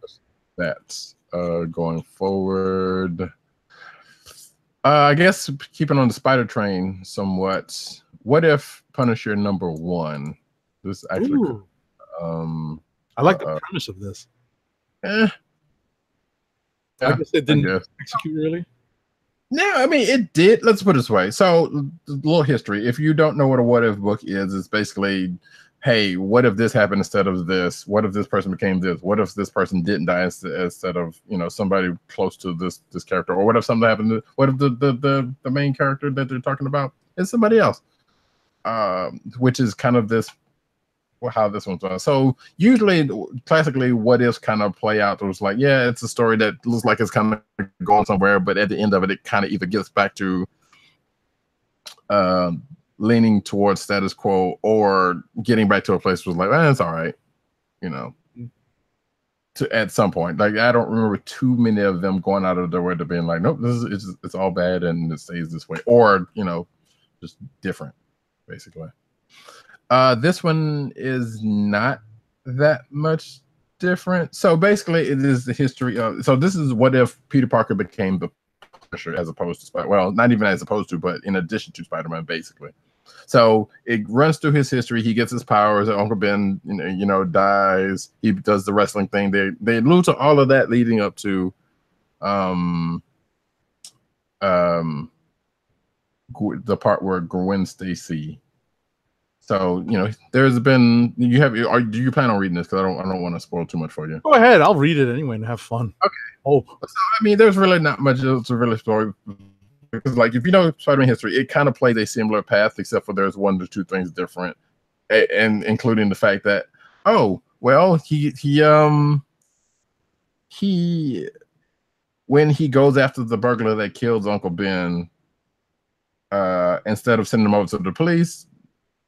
That's going forward. I guess keeping on the spider train somewhat. What if Punisher #1? This actually I like the premise of this. I guess it didn't execute really. No, I mean it did. Let's put it this way. So, a little history. If you don't know what a what if book is, it's basically, hey, what if this happened instead of this? What if this person became this? What if this person didn't die instead of somebody close to this character? Or what if something happened? What if the main character that they're talking about is somebody else? Which is kind of this how this one's done. So usually, classically, what ifs kind of play out. It was like, yeah, it's a story that looks like it's kind of going somewhere, but at the end of it, it kind of either gets back to leaning towards status quo or getting back to a place where it's like, it's all right, you know. At some point, like I don't remember too many of them going out of their way to being like, nope, it's all bad and it stays this way, or just different, basically. This one is not that much different. So basically, it is the history of. So this is what if Peter Parker became the Punisher as opposed to Spider. Well, not even as opposed to, but in addition to Spider-Man, basically. So it runs through his history. He gets his powers. Uncle Ben, dies. He does the wrestling thing. They allude to all of that leading up to, the part where Gwen Stacy. So there's been do you plan on reading this? Because I don't want to spoil too much for you. Go ahead, I'll read it anyway and have fun. Okay. Oh, so I mean, there's really not much else to really story. Because if you know Spider-Man history, it kind of plays a similar path, except for there's one or two things different, and including the fact that he when he goes after the burglar that kills Uncle Ben, instead of sending him over to the police,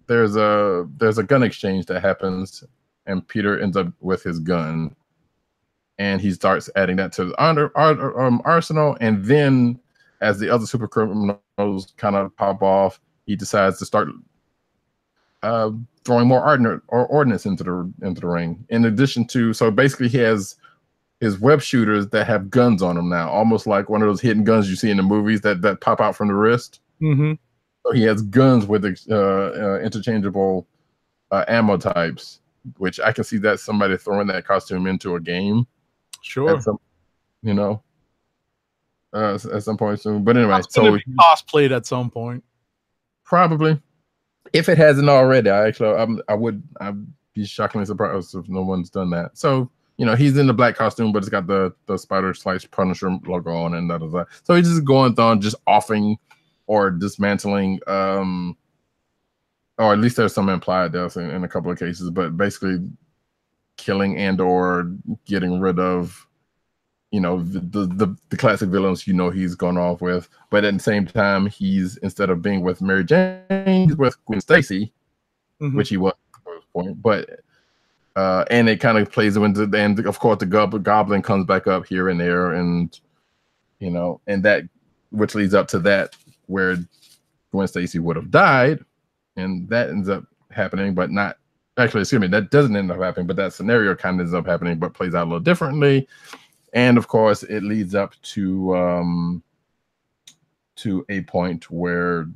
there's a gun exchange that happens, and Peter ends up with his gun, and he starts adding that to the arsenal, and then, as the other super criminals kind of pop off, he decides to start throwing more ordnance into the ring. In addition to, so basically he has his web shooters that have guns on them now, almost like one of those hidden guns you see in the movies that pop out from the wrist. Mm-hmm. So he has guns with interchangeable ammo types, which I can see that somebody throwing that costume into a game. Sure. At some point soon. But anyway, it's gonna be cosplayed at some point. Probably. If it hasn't already, I'd be shockingly surprised if no one's done that. So, he's in the black costume, but it's got the Spider/Punisher logo on it and that. So he's just going on, just offing or dismantling, or at least there's some implied deaths in a couple of cases, but basically killing and or getting rid of the classic villains he's gone off with, but at the same time he's, instead of being with Mary Jane, he's with Gwen Stacy, which he was at the first point, but and it kind of plays into, and of course the Goblin comes back up here and there, and and that, which leads up to that where Gwen Stacy would have died, and that ends up happening, but not actually, excuse me, that doesn't end up happening, but that scenario kind of ends up happening, but plays out a little differently. And of course, it leads up to a point where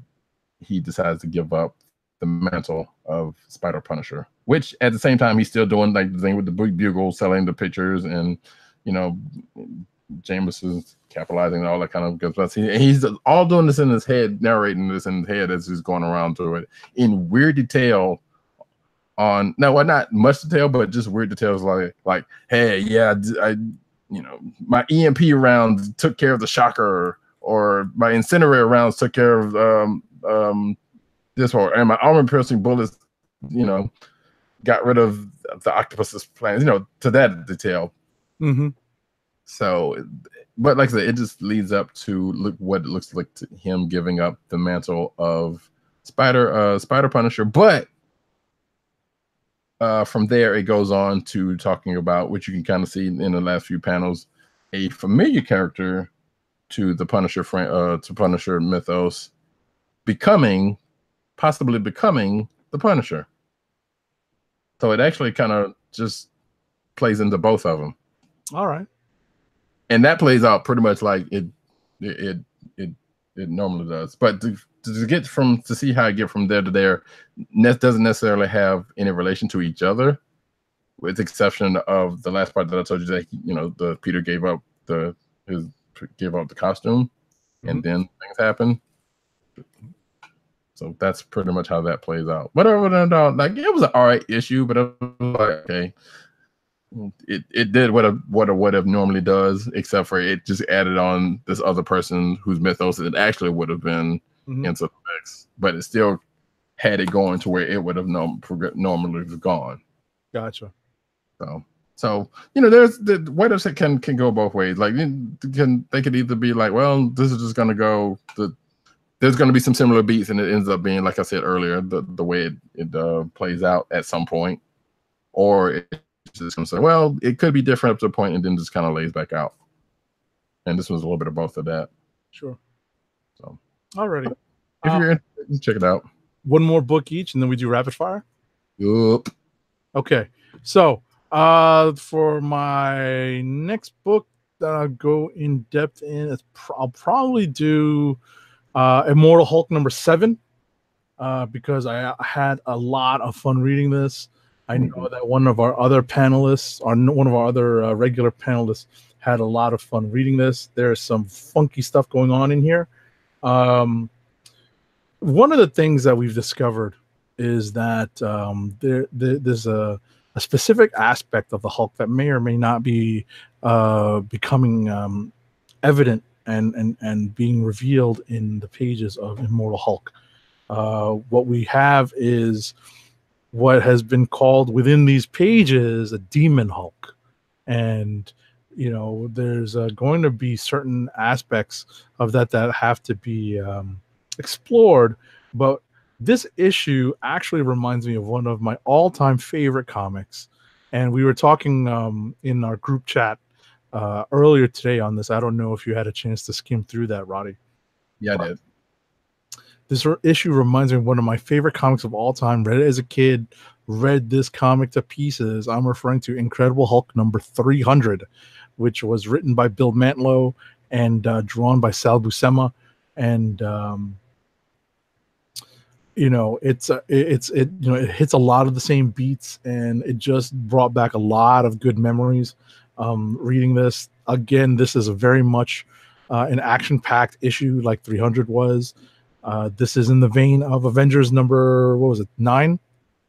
he decides to give up the mantle of Spider Punisher, which at the same time he's still doing like the thing with the Bugle, selling the pictures, and Jameson's capitalizing and all that kind of good stuff. He's all doing this in his head, narrating this in his head as he's going around to it in weird detail. Not much detail, but just weird details like, hey, yeah, my EMP rounds took care of the shocker, or my incinerator rounds took care of this, and my armor-piercing bullets, got rid of the octopus's plans, to that detail. Mm-hmm. So, but like I said, it just leads up to what it looks like to him giving up the mantle of Spider Punisher, but from there, it goes on to talking about, which you can kind of see in the last few panels, a familiar character to the Punisher Punisher mythos, possibly becoming the Punisher. So it actually kind of just plays into both of them. All right, and that plays out pretty much like it normally does. But to see how I get from there to there, doesn't necessarily have any relation to each other, with the exception of the last part that I told you, that the Peter gave up the costume, and then things happen. So that's pretty much how that plays out. But other than that, like, it was an alright issue, but I was like, okay, it did what a what if normally does, except for it just added on this other person whose mythos it actually would have been into the mix. But it still had it going to where it would have normally gone. Gotcha. So there's the what ifs that can go both ways. Like they could either be like, well, this is just gonna go. There's gonna be some similar beats, and it ends up being, like I said earlier, the way it plays out at some point, or it's just gonna say, well, it could be different up to a point, and then just kind of lays back out. And this was a little bit of both of that. Sure. So, alrighty. If you're interested, check it out. One more book each, and then we do rapid fire. Yup. Okay. So, for my next book that I'll go in depth in, I'll probably do Immortal Hulk #7, because I had a lot of fun reading this. I know that one of our other panelists, or one of our other regular panelists, had a lot of fun reading this. There's some funky stuff going on in here. One of the things that we've discovered is that there's a specific aspect of the Hulk that may or may not be becoming evident and being revealed in the pages of Immortal Hulk. What we have is what has been called within these pages a demon Hulk. And there's going to be certain aspects of that have to be explored. But this issue actually reminds me of one of my all-time favorite comics. And we were talking in our group chat earlier today on this. I don't know if you had a chance to skim through that, Roddy. Yeah, I did. This issue reminds me of one of my favorite comics of all time. Read it as a kid, read this comic to pieces. I'm referring to Incredible Hulk #300, which was written by Bill Mantlo and drawn by Sal Buscema. And it hits a lot of the same beats, and it just brought back a lot of good memories. Reading this again, this is a very much an action-packed issue, like 300 was. This is in the vein of Avengers number 9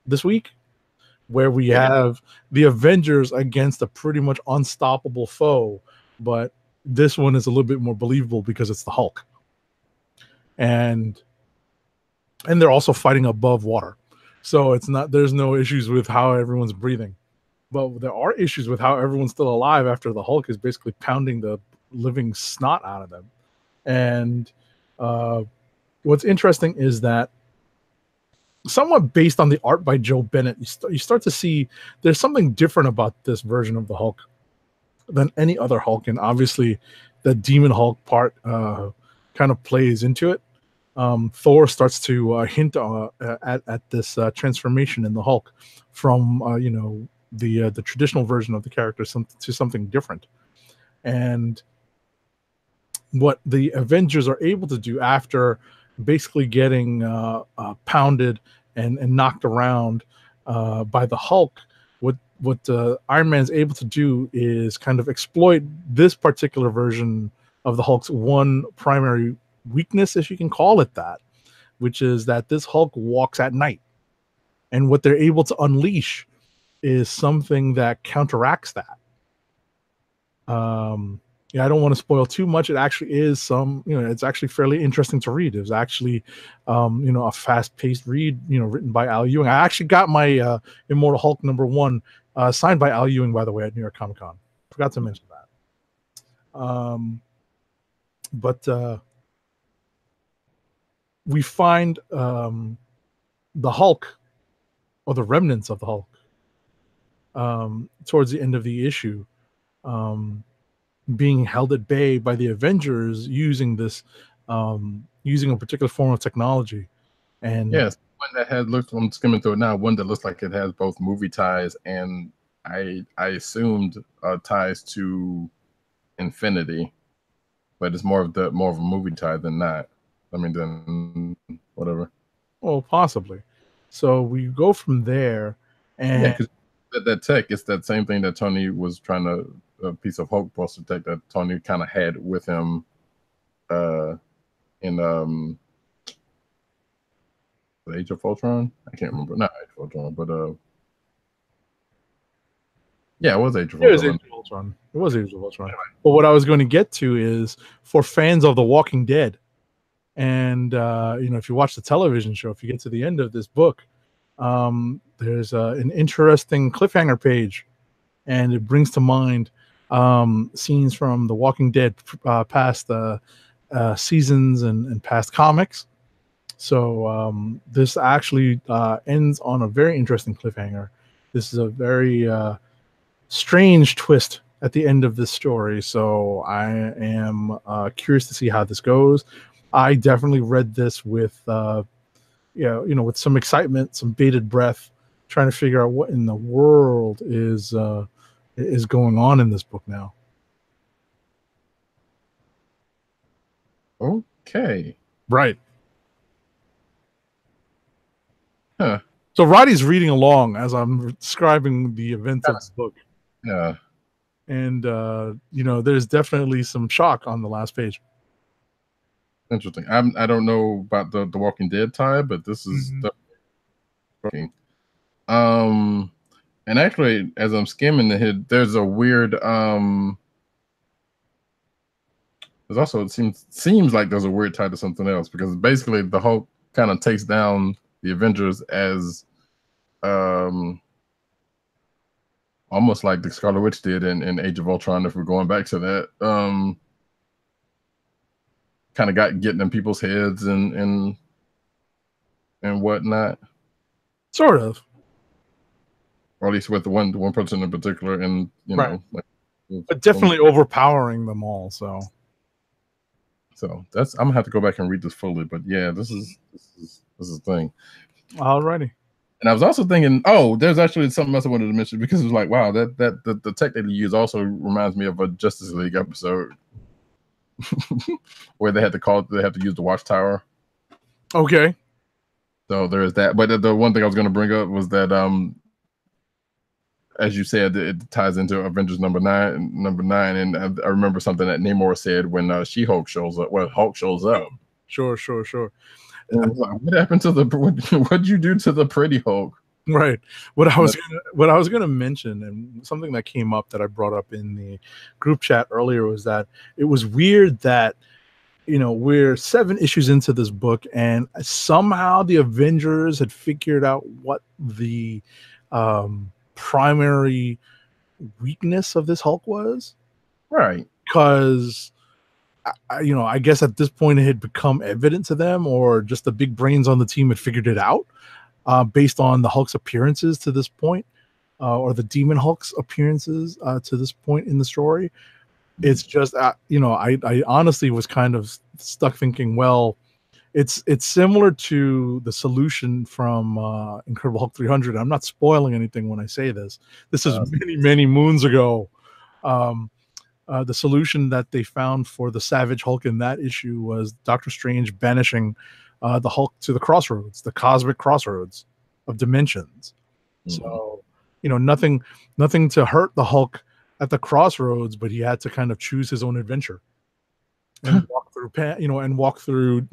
this week, where we have the Avengers against a pretty much unstoppable foe, but this one is a little bit more believable because it's the Hulk, and they're also fighting above water, so there's no issues with how everyone's breathing, but there are issues with how everyone's still alive after the Hulk is basically pounding the living snot out of them. And what's interesting is that, somewhat based on the art by Joe Bennett, you start to see there's something different about this version of the Hulk than any other Hulk, and obviously the Demon Hulk part kind of plays into it. Thor starts to hint at this transformation in the Hulk from the traditional version of the character to something different. And what the Avengers are able to do after basically getting pounded and knocked around by the Hulk, what Iron Man is able to do is kind of exploit this particular version of the Hulk's one primary weakness, if you can call it that, which is that this Hulk walks at night. And what they're able to unleash is something that counteracts that. I don't want to spoil too much. It actually is it's actually fairly interesting to read. It was actually, a fast-paced read, written by Al Ewing. I actually got my Immortal Hulk #1 signed by Al Ewing, by the way, at New York Comic Con. Forgot to mention that. But we find the Hulk, or the remnants of the Hulk, towards the end of the issue, being held at bay by the Avengers using a particular form of technology. And yes, one that I'm skimming through it now, one that looks like it has both movie ties and I assumed ties to Infinity, but it's more of a movie tie than that. I mean, then whatever. Well, possibly. So we go from there, and because that tech, it's that same thing that Tony was trying to, a piece of Hulk poster tech that Tony kind of had with him in the Age of Ultron. I can't remember, not Age of Ultron, but yeah, it was Age of Ultron. It was Age of Ultron. But what I was going to get to is, for fans of The Walking Dead, And if you watch the television show, if you get to the end of this book, there's an interesting cliffhanger page, and it brings to mind scenes from The Walking Dead, past seasons and past comics. So this actually ends on a very interesting cliffhanger. This is a very strange twist at the end of this story. So I am curious to see how this goes. I definitely read this with, with some excitement, some bated breath, trying to figure out what in the world is going on in this book now. Okay. Right. Huh. So Roddy's reading along as I'm describing the events of this book. Yeah. And, there's definitely some shock on the last page. Interesting. I don't know about the Walking Dead tie, but this is definitely. And actually, as I'm skimming the head, there's a weird. There's also, it seems like there's a weird tie to something else, because basically the Hulk kind of takes down the Avengers as almost like the Scarlet Witch did in Age of Ultron, if we're going back to that. Kind of getting in people's heads and whatnot. Sort of. Or at least with the one person in particular, and right. But definitely overpowering them all. So that's, I'm gonna have to go back and read this fully. But yeah, this is the thing. Alrighty. And I was also thinking, there's actually something else I wanted to mention, because it was like, wow, that the tech that they use also reminds me of a Justice League episode where they had to use the Watchtower. Okay. So there is that. But the one thing I was going to bring up was that, as you said, it ties into Avengers number 9, and I remember something that Namor said when She-Hulk shows up. Well, Hulk shows up. Sure. And I was like, what happened to what'd you do to the pretty Hulk? Right. What I was gonna mention, and something that came up that I brought up in the group chat earlier, was that it was weird that we're 7 issues into this book, and somehow the Avengers had figured out what the primary weakness of this Hulk was. Right. Because I guess at this point it had become evident to them, or just the big brains on the team had figured it out. Based on the Hulk's appearances to this point, or the Demon Hulk's appearances to this point in the story. It's just, I honestly was kind of stuck thinking, well, it's similar to the solution from Incredible Hulk 300. I'm not spoiling anything when I say this. This is many, many moons ago. The solution that they found for the Savage Hulk in that issue was Doctor Strange banishing the Hulk to the crossroads, the cosmic crossroads of dimensions. So, nothing to hurt the Hulk at the crossroads, but he had to kind of choose his own adventure and walk through,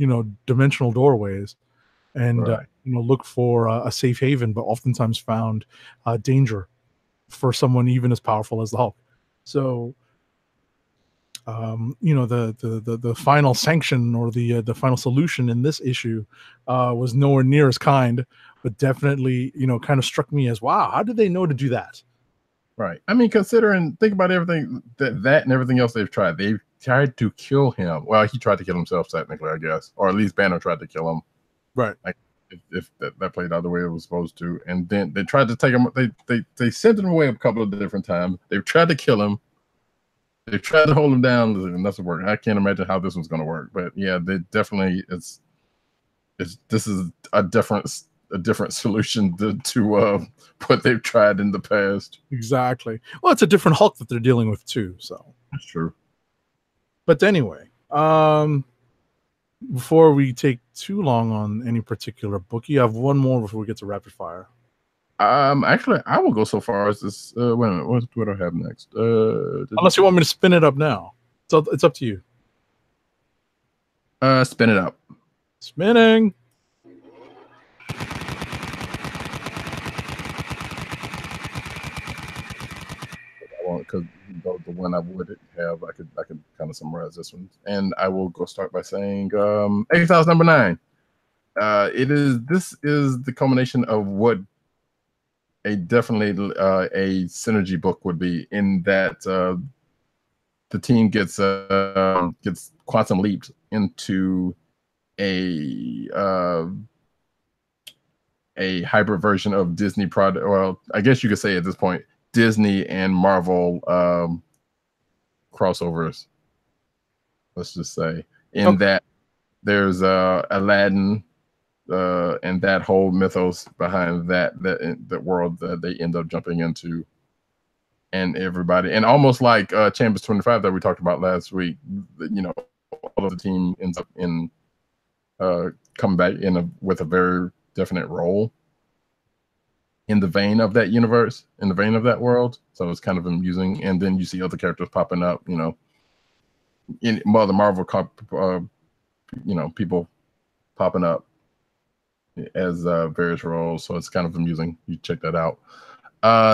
dimensional doorways, and look for a safe haven, but oftentimes found danger for someone even as powerful as the Hulk. So, the final sanction, or the final solution in this issue was nowhere near as kind, but definitely, kind of struck me as, wow, how did they know to do that? Right. I mean, think about everything that and everything else they've tried. They've tried to kill him. Well, he tried to kill himself, technically, I guess, or at least Banner tried to kill him. Right. Like, if that played out the way it was supposed to, and then they tried to take him. They sent him away a couple of different times. They've tried to kill him. They tried to hold him down, and that's work. I can't imagine how this one's going to work. But yeah, they definitely this is a different solution to what they've tried in the past. Exactly. Well, it's a different Hulk that they're dealing with too. So that's true. But anyway, before we take too long on any particular book, you have one more before we get to rapid fire. Actually, I will go so far as this. Wait a minute, what do I have next? Unless you want me to spin it up now, so it's up to you. Spin it up. Spinning. Because the one I would have. I could kind of summarize this one, and I will go start by saying Exiles number 9. This is the culmination of what definitely a synergy book would be, in that the team gets quantum leaped into a hybrid version of Disney product. Well, I guess you could say at this point Disney and Marvel crossovers. Let's just say that there's Aladdin and that whole mythos behind that world that they end up jumping into, and everybody, and almost like Chambers 25 that we talked about last week. All of the team ends up in coming back with a very definite role in the vein of that universe, in the vein of that world. So it's kind of amusing. And then you see other characters popping up, in the Marvel, people popping up as various roles. So it's kind of amusing. You check that out.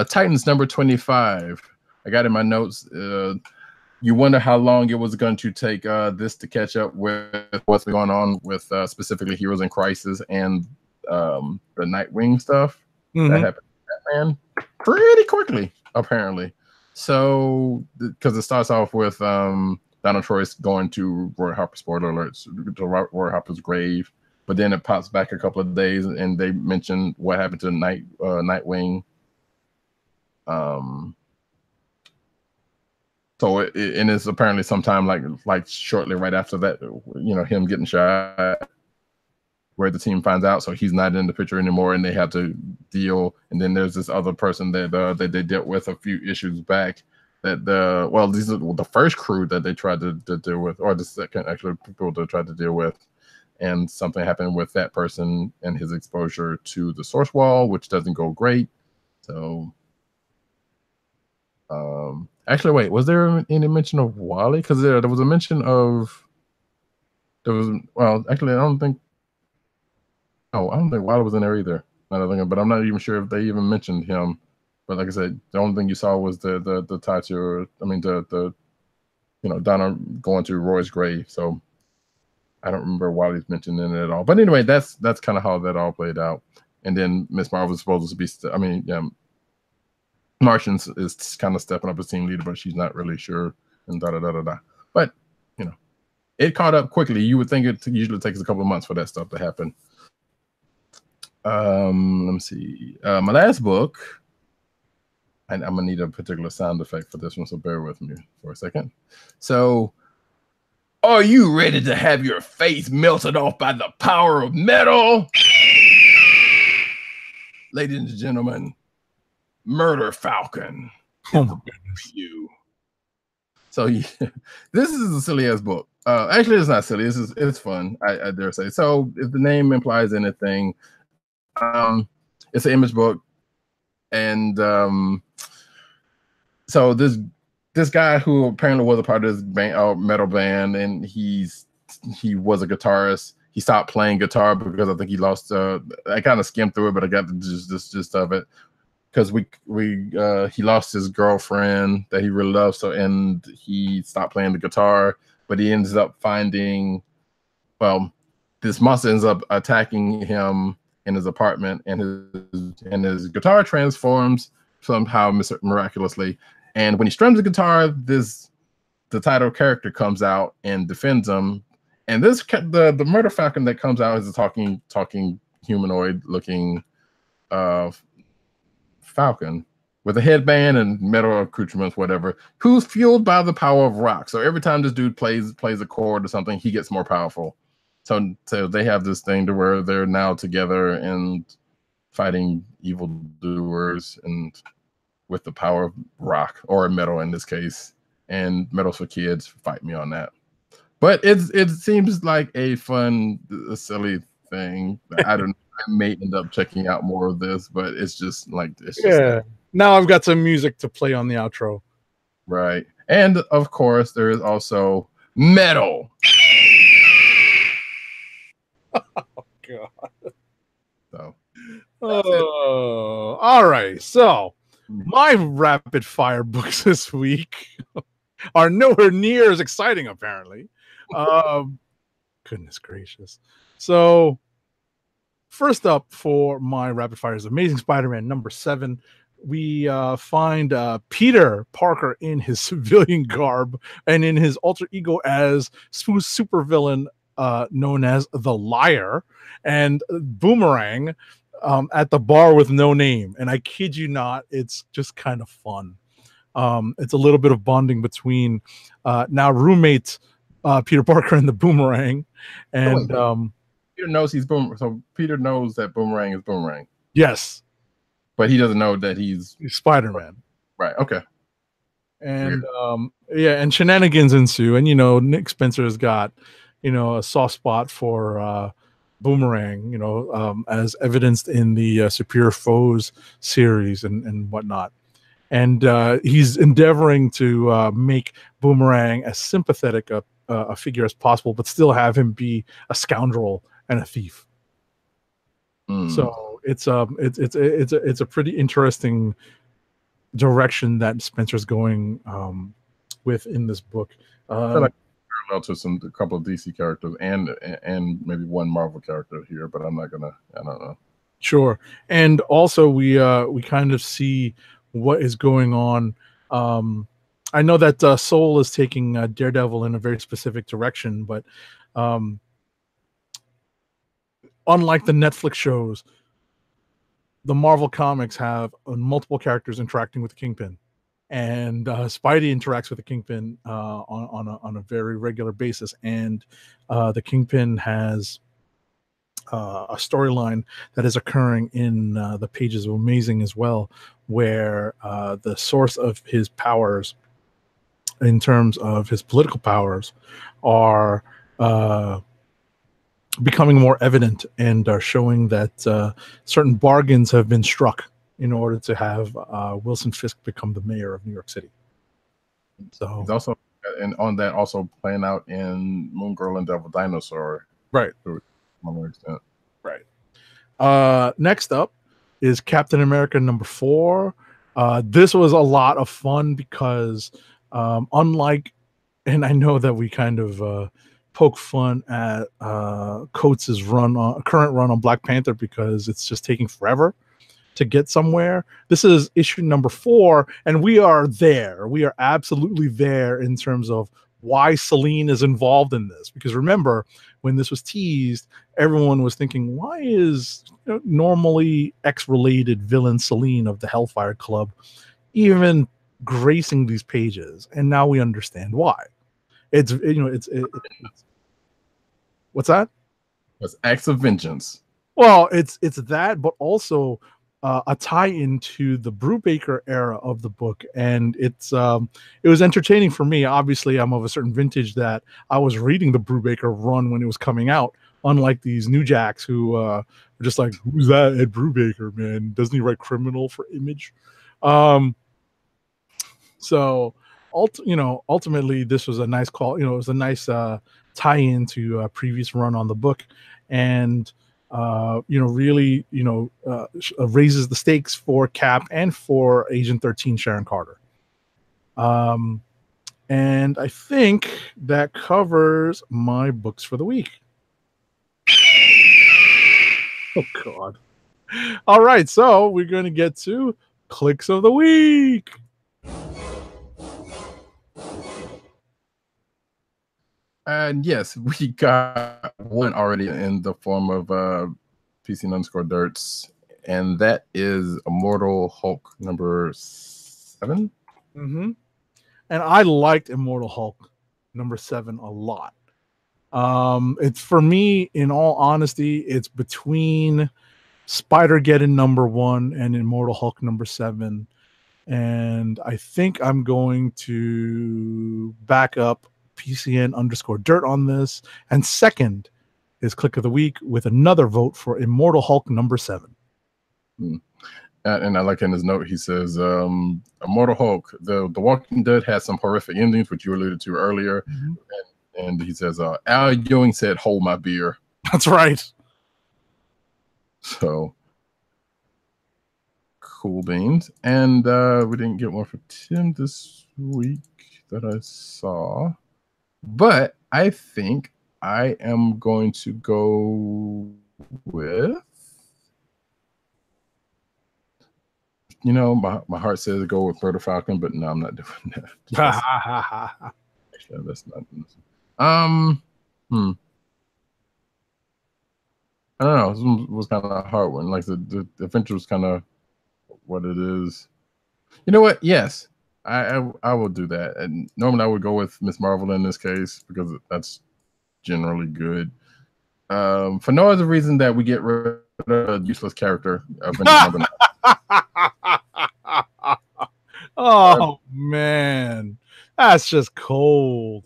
Titans number 25. I got in my notes. You wonder how long it was going to take this to catch up with what's going on with specifically Heroes in Crisis and the Nightwing stuff that happened to Batman pretty quickly, apparently. So, because it starts off with Donald Troyes going to Roy Harper, spoiler alerts, to Roy Harper's grave, but then it pops back a couple of days and they mention what happened to Nightwing. So it's apparently sometime like shortly right after that, him getting shot, where the team finds out, so he's not in the picture anymore, and they have to deal. And then there's this other person that they dealt with a few issues back. These are the first crew that they tried to deal with, or the second actually people they tried to deal with, and something happened with that person and his exposure to the source wall, which doesn't go great. So. Actually, wait, was there any mention of Wally? Because there was a mention of actually, I don't think Wally was in there either. But I'm not even sure if they even mentioned him. But like I said, the only thing you saw was the Donna going to Roy's grave. So I don't remember Wally's mentioned in it at all. But anyway, that's kind of how that all played out. And then Miss Marvel was supposed to be, Martian is kind of stepping up as team leader, but she's not really sure, and But it caught up quickly. You would think it usually takes a couple of months for that stuff to happen. Let me see. My last book, and I'm gonna need a particular sound effect for this one, so bear with me for a second. So, are you ready to have your face melted off by the power of metal? Ladies and gentlemen, Murder Falcon. Oh my goodness. So this is a silly ass book. Actually, it's not silly. It's fun. I dare say. So if the name implies anything, it's an image book, and so this guy who apparently was a part of this metal band, and he was a guitarist. He stopped playing guitar because I think he lost. I kind of skimmed through it, but I got the gist of it. Because he lost his girlfriend that he really loved, and he stopped playing the guitar. But he ends up finding, this monster ends up attacking him in his apartment, and his guitar transforms somehow miraculously. And when he strums the guitar, the title character comes out and defends him. And the Murder Falcon that comes out is a talking humanoid looking Falcon with a headband and metal accoutrements, whatever, who's fueled by the power of rock. So every time this dude plays a chord or something, he gets more powerful. So they have this thing to where they're now together and fighting evildoers and with the power of rock, or metal in this case. And Metal's for Kids, fight me on that. But it seems like a fun, silly thing. I don't know. I may end up checking out more of this, but it's just like this. Yeah. Now I've got some music to play on the outro. Right. And of course, there is also metal. Oh God. So. Oh, all right. So My rapid fire books this week are nowhere near as exciting, apparently. Goodness gracious. So, first up for my rapid fire is Amazing Spider-Man #7. We find Peter Parker in his civilian garb and in his alter ego as smooth supervillain known as the Liar, and Boomerang at the bar with no name. And I kid you not, it's just kind of fun. It's a little bit of bonding between now roommates Peter Parker and the Boomerang, and Peter knows he's Boomerang. So Peter knows that Boomerang is Boomerang, yes, but he doesn't know that he's Spider-Man. right. Okay. And and shenanigans ensue. And Nick Spencer's got a soft spot for Boomerang, as evidenced in the Superior Foes series and whatnot. And he's endeavoring to make Boomerang as sympathetic a figure as possible, but still have him be a scoundrel and a thief. So it's a pretty interesting direction that Spencer's going with in this book. I feel like parallel to a couple of DC characters and maybe one Marvel character here, but I don't know. Sure. And also we kind of see what is going on. I know that Soul is taking Daredevil in a very specific direction, but unlike the Netflix shows, the Marvel comics have multiple characters interacting with the Kingpin, and Spidey interacts with the Kingpin on a very regular basis, and the Kingpin has a storyline that is occurring in the pages of Amazing as well, where the source of his powers, in terms of his political powers, are becoming more evident and are showing that certain bargains have been struck in order to have Wilson Fisk become the mayor of New York City. So he's also, and on that, also playing out in Moon Girl and Devil Dinosaur, right, to some extent. Right. Next up is Captain America #4. This was a lot of fun because unlike, and I know that we kind of poke fun at Coates' current run on Black Panther because it's just taking forever to get somewhere. This is issue #4, and we are there. We are absolutely there in terms of why Selene is involved in this. Because remember, when this was teased, everyone was thinking, why is normally X-related villain Selene of the Hellfire Club even gracing these pages? And now we understand why. It's what's that? It's acts of vengeance. Well, it's that, but also a tie-in to the Brubaker era of the book, and it was entertaining for me. Obviously, I'm of a certain vintage that I was reading the Brubaker run when it was coming out, unlike these new jacks who are just like, who's that Ed Brubaker, man? Doesn't he write Criminal for Image? So ultimately, this was a nice call. It was a nice tie-in to a previous run on the book, and really raises the stakes for Cap and for Agent 13 Sharon Carter. And I think that covers my books for the week. Oh God! All right, so we're going to get to clicks of the week. And yes, we got one already in the form of PC_Dirts, and that is Immortal Hulk #7. Mm-hmm. And I liked Immortal Hulk #7 a lot. It's, for me, in all honesty, it's between Spider-Geddon #1 and Immortal Hulk #7. And I think I'm going to back up PCN_Dirt on this. And second is Click of the Week with another vote for Immortal Hulk #7. And I like in his note, he says, Immortal Hulk, the Walking Dead has some horrific endings, which you alluded to earlier. Mm-hmm. And he says, Al Ewing said, hold my beer. That's right. So, Cool beans. And we didn't get one for Tim this week that I saw. But I think I am going to go with, you know, my heart says go with Murder Falcon, but no, I'm not doing that. That's not. I don't know. This one was kind of a hard one. Like the adventure was kind of what it is. You know what? Yes, I will do that. And normally I would go with Miss Marvel in this case because that's generally good. For no other reason that we get rid of a useless character. Oh man, that's just cold.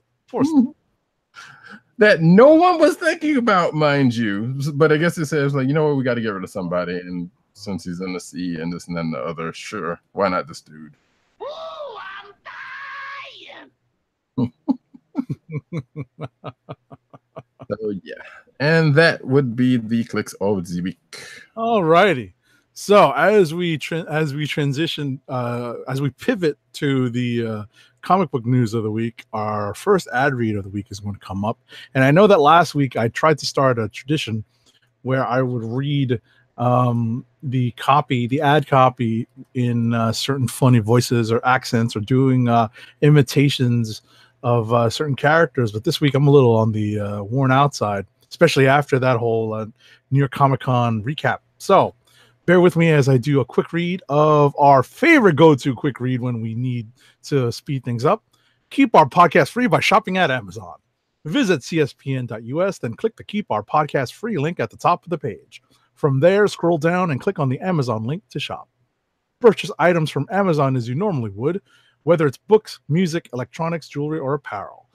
That no one was thinking about, mind you. But I guess it says like, you know what, we got to get rid of somebody, and since he's in the sea and this and then the other, sure, why not this dude? Ooh, I'm dying. So yeah, and that would be the clicks of the week. All righty. So as we transition, as we pivot to the comic book news of the week, our first ad read of the week is going to come up. And I know that last week I tried to start a tradition where I would read the ad copy in certain funny voices or accents or doing imitations of certain characters. But this week I'm a little on the worn out side, especially after that whole New York Comic Con recap. So bear with me as I do a quick read of our favorite go-to quick read when we need to speed things up. Keep our podcast free by shopping at Amazon. Visit cspn.us, then click the Keep Our Podcast Free link at the top of the page. From there, scroll down and click on the Amazon link to shop. Purchase items from Amazon as you normally would, whether it's books, music, electronics, jewelry, or apparel.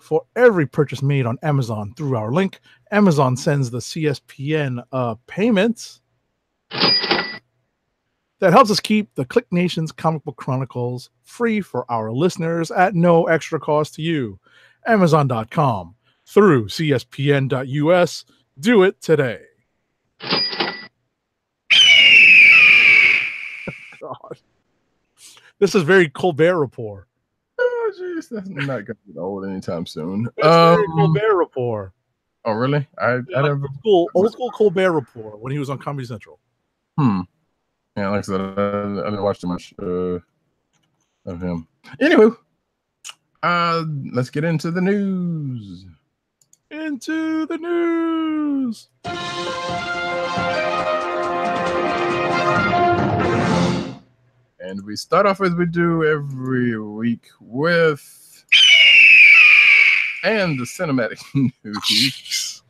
For every purchase made on Amazon through our link, Amazon sends the CSPN payments that helps us keep the Click Nation's Comic Book Chronicles free for our listeners at no extra cost to you. Amazon.com through CSPN.us. Do it today. God. This is very Colbert Report. Oh, jeez, that's not going to get old anytime soon. It's very Colbert Report. Oh, really? I never. Old school Colbert Report when he was on Comedy Central. Yeah, like I said, I didn't watch too much of him. Anywho, let's get into the news. Into the news. And we start off as we do every week with the cinematic news.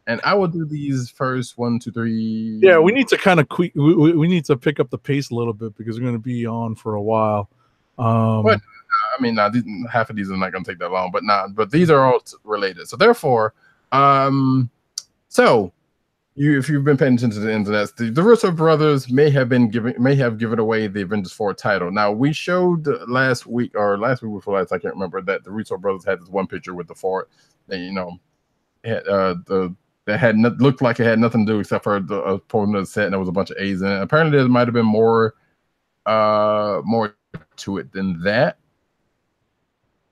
And I will do these first 1, 2, 3. Yeah, we need to kind of we need to pick up the pace a little bit because we're going to be on for a while. But I mean, half of these are not going to take that long, but these are all related. So therefore, if you've been paying attention to the internet, the Russo brothers may have given away the Avengers 4 title. Now we showed last week before last, I can't remember, that the Russo brothers had this one picture with the fort that looked like it had nothing to do except for the opponent of the set, and there was a bunch of A's in it. Apparently, there might have been more to it than that.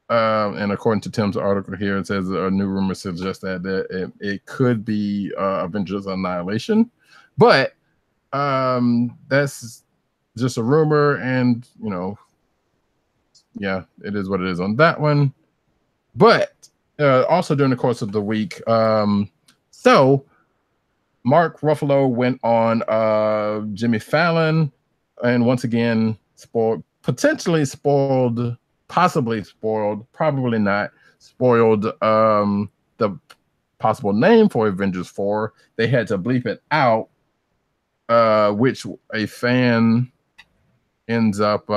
And according to Tim's article here, it says a new rumor suggests that it could be Avengers Annihilation, but that's just a rumor, and yeah, it is what it is on that one. But also during the course of the week, so Mark Ruffalo went on Jimmy Fallon, and once again possibly spoiled, probably not spoiled the possible name for Avengers 4. They had to bleep it out, which a fan ends up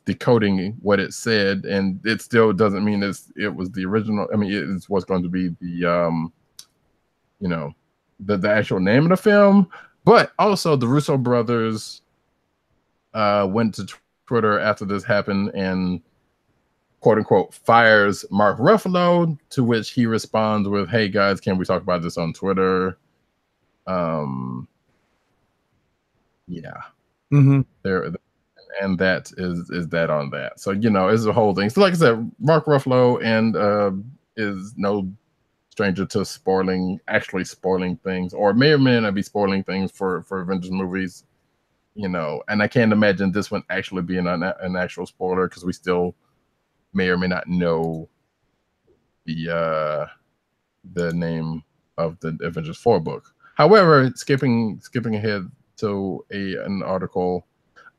decoding what it said, and it still doesn't mean it was the original. I mean, it's what's going to be the the actual name of the film. But also the Russo brothers went to Twitter after this happened and quote unquote fires Mark Ruffalo, to which he responds with, "Hey guys, can we talk about this on Twitter?" Yeah, Mm-hmm. there, and that is that on that. So it's a whole thing. So like I said, Mark Ruffalo and is no stranger to actually spoiling things, or may or may not be spoiling things for Avengers movies. And I can't imagine this one actually being an actual spoiler, because we still may or may not know the name of the Avengers 4 book. However, skipping ahead to an article,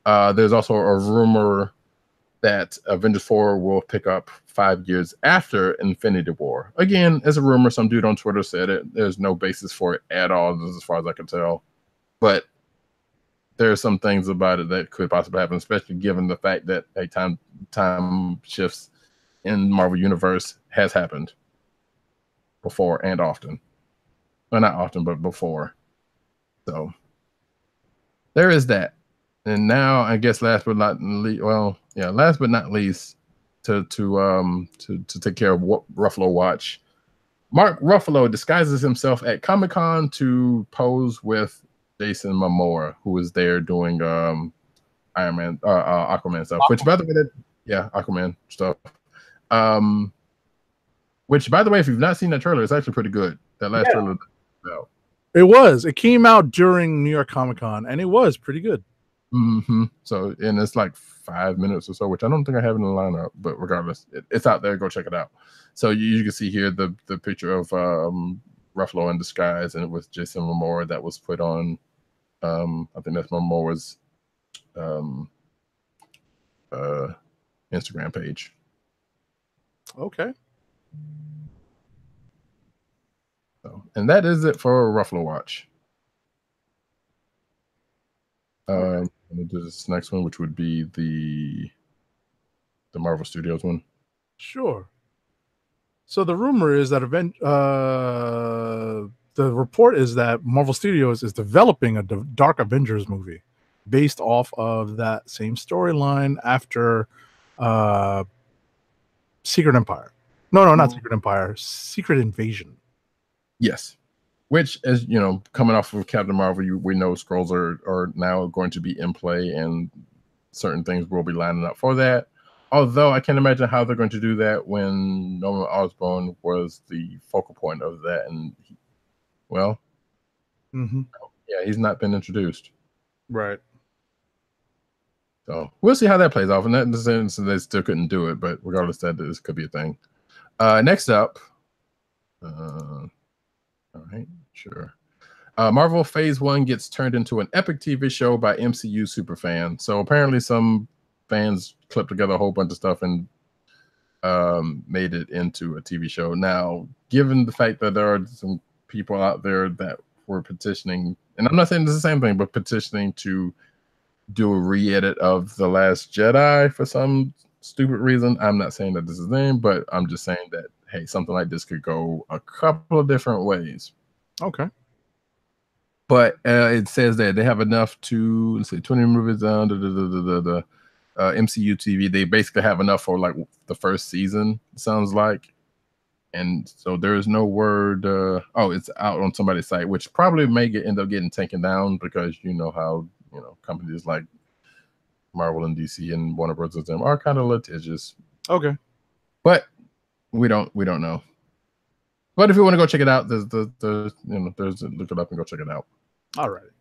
there's also a rumor that Avengers 4 will pick up 5 years after Infinity War. Again, it's a rumor. Some dude on Twitter said it. There's no basis for it at all, as far as I can tell. But there are some things about it that could possibly happen, especially given the fact that time shifts in Marvel Universe has happened before and often. Well, not often, but before. So there is that. And now, I guess, last but not least, to take care of what Ruffalo watch. Mark Ruffalo disguises himself at Comic-Con to pose with Jason Momoa, who was there doing Iron Man, Aquaman stuff. Which, by the way, Aquaman stuff. Which, by the way, if you've not seen that trailer, it's actually pretty good. That last trailer. No. It was. It came out during New York Comic Con, and it was pretty good. Mm-hmm. So, and it's like 5 minutes or so, which I don't think I have in the lineup, but regardless, it's out there. Go check it out. So you can see here the picture of Ruffalo in disguise, and it was Jason Momoa that was put on. I think that's Momoa's Instagram page. Okay. So, and that is it for Ruffalo Watch. I'm gonna do this next one, which would be the Marvel Studios one. Sure. So the rumor is that the report is that Marvel Studios is developing a Dark Avengers movie based off of that same storyline after Secret Empire. No, not Secret Empire. Secret Invasion. Yes. Which, as you know, coming off of Captain Marvel, we know Skrulls are now going to be in play, and certain things will be lining up for that. Although I can't imagine how they're going to do that when Norman Osborn was the focal point of that, and he's not been introduced. Right. So we'll see how that plays off. And that in the sense they still couldn't do it, but regardless, that this could be a thing. Next up, all right, sure. Marvel Phase 1 gets turned into an epic TV show by MCU superfan. So apparently some fans clipped together a whole bunch of stuff and made it into a TV show. Now, given the fact that there are some people out there that were petitioning, and I'm not saying this is the same thing, but petitioning to do a re-edit of The Last Jedi for some stupid reason. I'm not saying that this is them, but I'm just saying that, hey, something like this could go a couple of different ways. Okay. But it says that they have enough to, let's say, 20 movies on the MCU TV. They basically have enough for like the first season, sounds like. And so there is no word. It's out on somebody's site, which probably may end up getting taken down, because you know how companies like Marvel and DC and Warner Bros. Them are kind of litigious. Okay. But we don't know. But if you want to go check it out, there's look it up and go check it out. All right.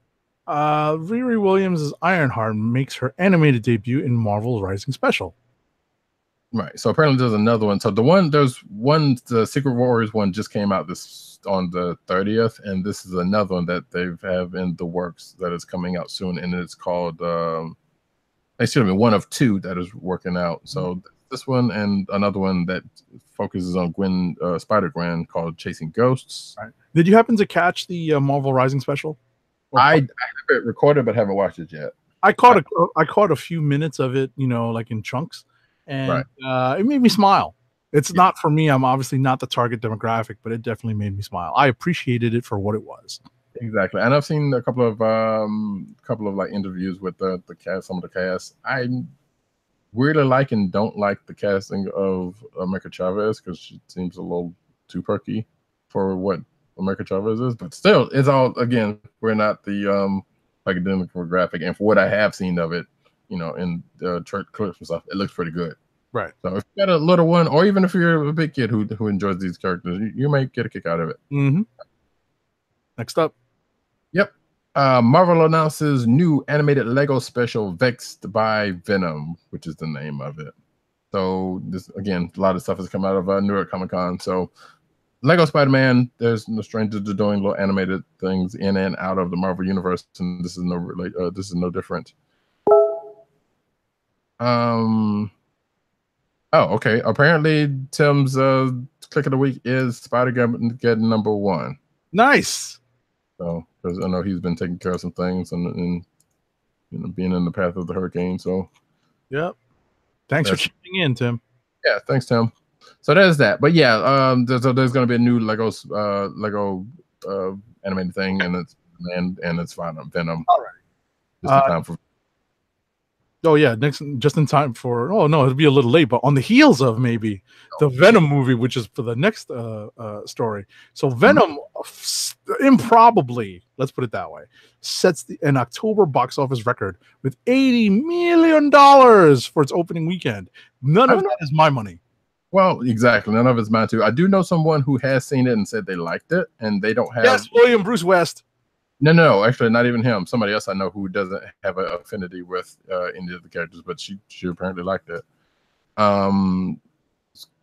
Riri Williams' Ironheart makes her animated debut in Marvel's Rising Special. Right. So apparently there's another one. So the Secret Warriors one just came out on the 30th, and this is another one that they have in the works that is coming out soon, and it's called one of two that is working out. So this one and another one that focuses on Spider-Gwen called Chasing Ghosts. Right. Did you happen to catch the Marvel Rising Special? I have it recorded, but haven't watched it yet. I caught a few minutes of it, like in chunks, and it made me smile. It's not for me. I'm obviously not the target demographic, but it definitely made me smile. I appreciated it for what it was. Exactly, and I've seen a couple of like interviews with the cast, some of the cast. I really like and don't like the casting of America Chavez, because she seems a little too perky for what America Chavez is, but still, it's all, again, we're not the academic graphic, and for what I have seen of it, in the church clips and stuff, it looks pretty good. Right. So if you got a little one, or even if you're a big kid who enjoys these characters, you might get a kick out of it. Mm-hmm. Next up. Yep. Marvel announces new animated Lego special Vexed by Venom, which is the name of it. So this, again, a lot of stuff has come out of New York Comic Con. So Lego Spider-Man, there's no stranger to doing little animated things in and out of the Marvel universe, and this is no different. Oh, okay. Apparently, Tim's click of the week is Spider-Geddon #1. Nice. So, because I know he's been taking care of some things and being in the path of the hurricane. So, yep. Thanks for tuning in, Tim. Yeah, thanks, Tim. So there's that. But yeah, there's going to be a new Lego animated thing, and it's Venom. All right. Just in time for. Oh yeah, just in time for. Oh no, it'll be a little late, but on the heels of maybe the Venom movie, which is for the next story. So Venom, improbably, let's put it that way, sets an October box office record with $80 million for its opening weekend. None of that is my money. Well, exactly. None of it's mine too. I do know someone who has seen it and said they liked it, and they don't have. Yes, William Bruce West. No, actually, not even him. Somebody else I know who doesn't have an affinity with any of the characters, but she apparently liked it.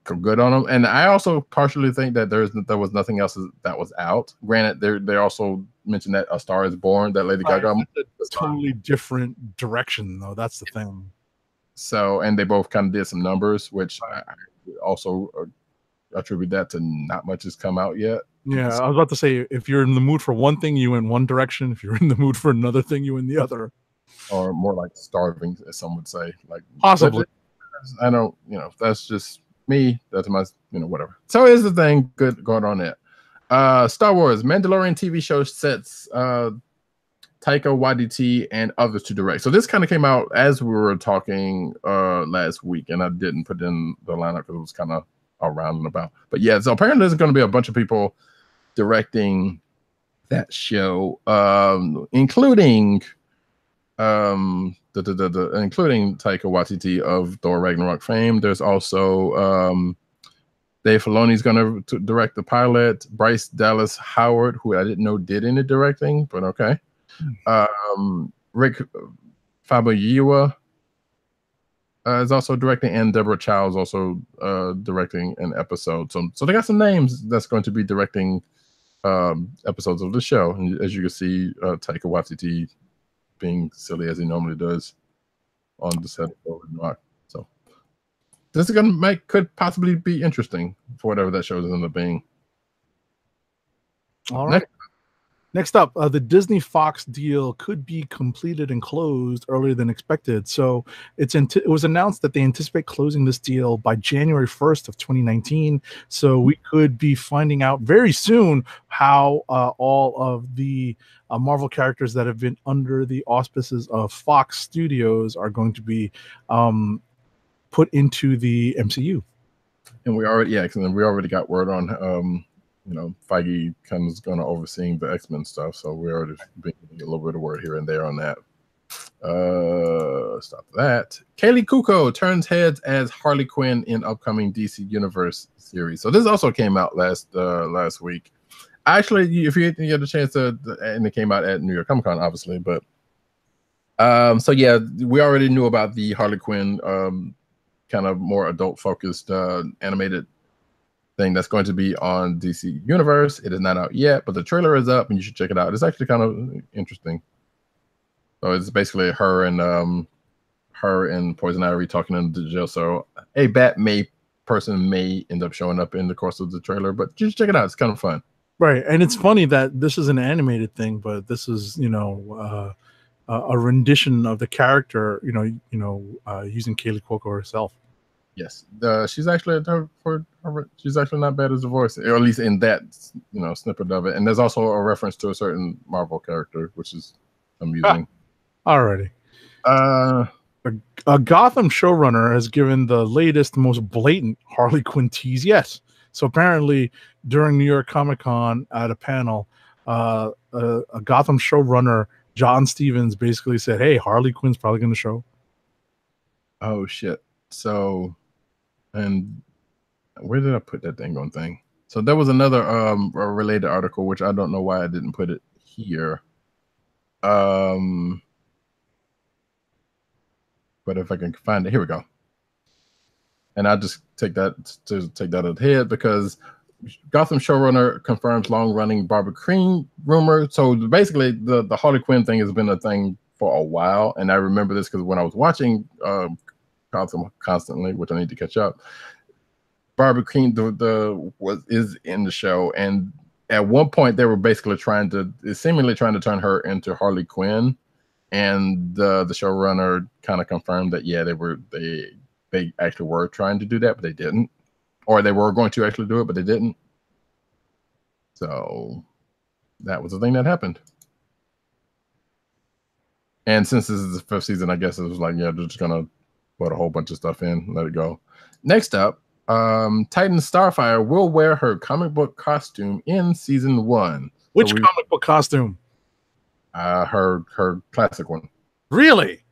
Good on them. And I also partially think that there was nothing else that was out. Granted, they also mentioned that A Star Is Born, that Lady Gaga. It's a totally different direction, though. That's the thing. So, and they both kind of did some numbers, which I also attribute that to not much has come out yet. Yeah, I was about to say, if you're in the mood for one thing, you in one direction. If you're in the mood for another thing, you in the other. Or more like starving, as some would say. Like possibly. I don't, that's just me. That's my, whatever. So here's the thing good going on there. Star Wars Mandalorian TV show sets Taika Waititi and others to direct. So this kind of came out as we were talking last week, and I didn't put in the lineup because it was kind of around and about. But yeah, so apparently there's going to be a bunch of people directing that show, including including Taika Waititi of Thor Ragnarok fame. There's also Dave Filoni's going to direct the pilot. Bryce Dallas Howard, who I didn't know did any directing, but okay. Rick Famuyiwa is also directing, and Deborah Chow is also directing an episode. So they got some names that's going to be directing episodes of the show. And as you can see, Taika Waititi being silly as he normally does on the set of Ragnarok. So this is could possibly be interesting for whatever that show is going to being. All right. Next up, the Disney Fox deal could be completed and closed earlier than expected. So it was announced that they anticipate closing this deal by January 1st of 2019. So we could be finding out very soon how all of the Marvel characters that have been under the auspices of Fox Studios are going to be put into the MCU. And we already got word on Feige kind of going to overseeing the X-Men stuff, so we already been a little bit of word here and there on that. Stop that. KLIQ turns heads as Harley Quinn in upcoming DC Universe series. So this also came out last week. Actually, if you get a chance to, and it came out at New York Comic Con, obviously, but so yeah, we already knew about the Harley Quinn kind of more adult focused animated thing that's going to be on DC Universe. It is not out yet, but the trailer is up and you should check it out. It's actually kind of interesting. So it's basically her and Poison Ivy talking in the jail. So a person may end up showing up in the course of the trailer, but just check it out. It's kind of fun. Right. And it's funny that this is an animated thing, but this is, a rendition of the character, using KLIQ herself. Yes, she's actually she's actually not bad as a voice, or at least in that snippet of it. And there's also a reference to a certain Marvel character, which is amusing. Alrighty. A Gotham showrunner has given the latest, most blatant Harley Quinn tease. Yes, So apparently, during New York Comic Con at a panel, a Gotham showrunner, John Stevens, basically said, "Hey, Harley Quinn's probably going to show." Oh shit! So, and where did I put that dang on thing? So there was another a related article, which I don't know why I didn't put it here. But if I can find it, here we go. And I just take that ahead because Gotham showrunner confirms long-running Barbara Cream rumor. So basically, the Harley Quinn thing has been a thing for a while, and I remember this because when I was watching Gotham constantly, which I need to catch up, Barbara Cream is in the show, and at one point they were basically seemingly trying to turn her into Harley Quinn, and the showrunner kind of confirmed that they actually were trying to do that, but they didn't. Or they were going to actually do it, but they didn't. So that was the thing that happened. And since this is the fifth season, I guess it was like, yeah, they're just gonna put a whole bunch of stuff in, let it go. Next up, Titan Starfire will wear her comic book costume in season 1. Which comic book costume? Her classic one. Really?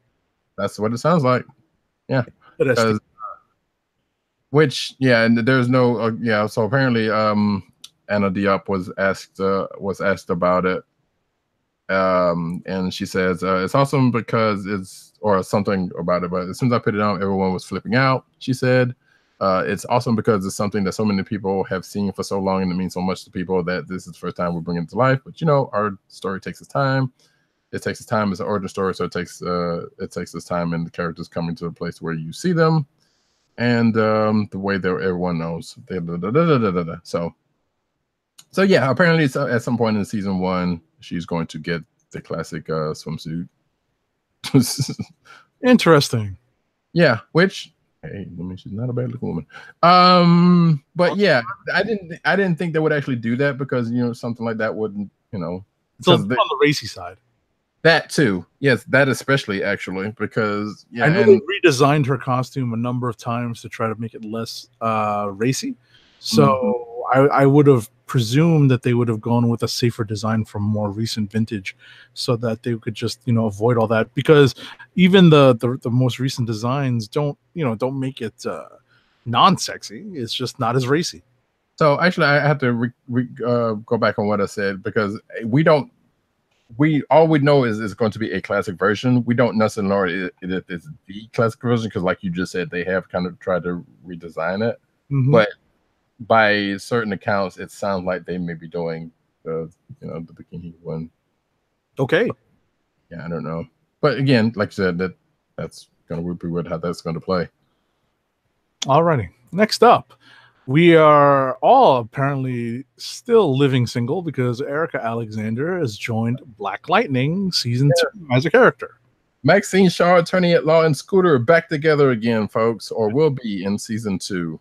That's what it sounds like. Yeah. Which, yeah, and there's no, so apparently Anna Diop was asked about it. And she says, it's awesome because or something about it, but as soon as I put it on, everyone was flipping out. She said, it's awesome because it's something that so many people have seen for so long, and it means so much to people that this is the first time we're bringing it to life. But, our story takes its time. It takes its time. It's an origin story, so it takes its time, and the characters coming to a place where you see them. And the way that everyone knows. So yeah, apparently at some point in season 1, she's going to get the classic swimsuit. Interesting. Yeah, which, hey, I mean, she's not a bad looking woman. But yeah, I didn't think they would actually do that because something like that wouldn't, it's on the racy side. That too, yes, that especially actually, because I know they redesigned her costume a number of times to try to make it less racy. So I would have presumed that they would have gone with a safer design from more recent vintage, so that they could just avoid all that. Because even the most recent designs don't make it non-sexy. It's just not as racy. So actually, I have to go back on what I said because all we know is it's going to be a classic version. We don't necessarily know if it's the classic version because, like you just said, they have kind of tried to redesign it. But by certain accounts, it sounds like they may be doing the bikini one. Okay. Yeah, I don't know, but again, like you said, that's going to be weird how that's going to play. Alrighty. Next up, we are all apparently still living single because Erica Alexander has joined Black Lightning season 2 as a character. Maxine Shaw, attorney at law, and Scooter are back together again, folks, or will be in season 2.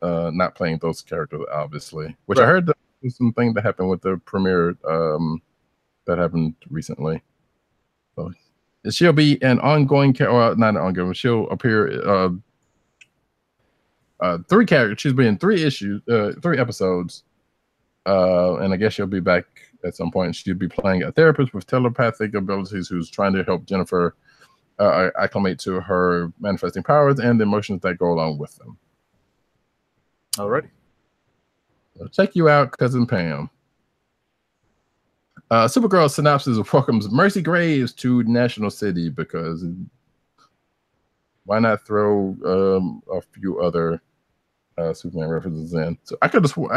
Not playing those characters, obviously. Which I heard there's something that happened with the premiere that happened recently. So she'll be an ongoing or not an ongoing. She'll appear 3 characters. She's been in 3 episodes, and I guess she'll be back at some point. She'll be playing a therapist with telepathic abilities who's trying to help Jennifer acclimate to her manifesting powers and the emotions that go along with them. Alrighty. So check you out, Cousin Pam. Supergirl synopsis welcomes Mercy Graves to National City because why not throw a few other Superman references in? So I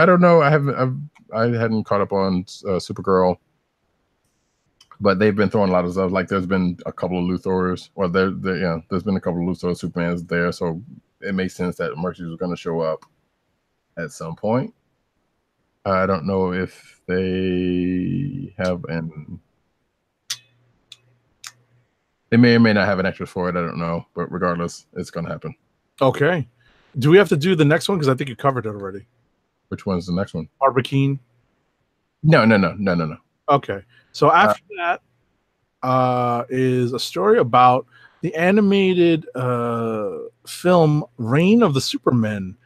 don't know. I hadn't caught up on Supergirl, but they've been throwing a lot of stuff. Like there's been a couple of Luthors, or there's been a couple of Luthor Supermans there, so it makes sense that Mercy was going to show up at some point. I don't know if they have they may or may not have an actress for it. I don't know, but regardless, it's going to happen. Okay. Do we have to do the next one? Because I think you covered it already. Which one's the next one? Barbara Keene. No. Okay. So after that is a story about the animated film Reign of the Supermen.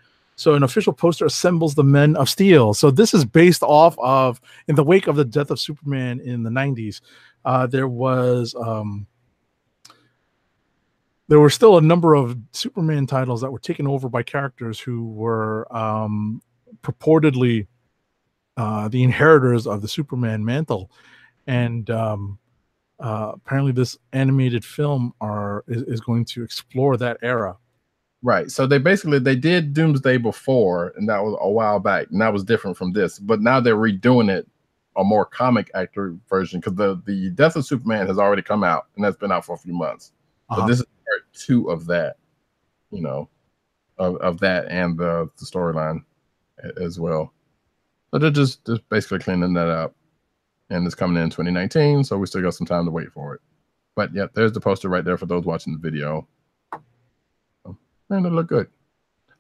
So an official poster assembles the Men of Steel. So this is based off of, in the wake of the death of Superman in the 90s, there were still a number of Superman titles that were taken over by characters who were purportedly the inheritors of the Superman mantle. And apparently this animated film is going to explore that era. Right. So they did Doomsday before, and that was a while back, and that was different from this. But now they're redoing it, a more comic accurate version, because the Death of Superman has already come out, and that's been out for a few months. So this is part 2 of that, you know, of that and the storyline as well. So they're just basically cleaning that up, and it's coming in 2019. So we still got some time to wait for it. But yeah, there's the poster right there for those watching the video. And it look good.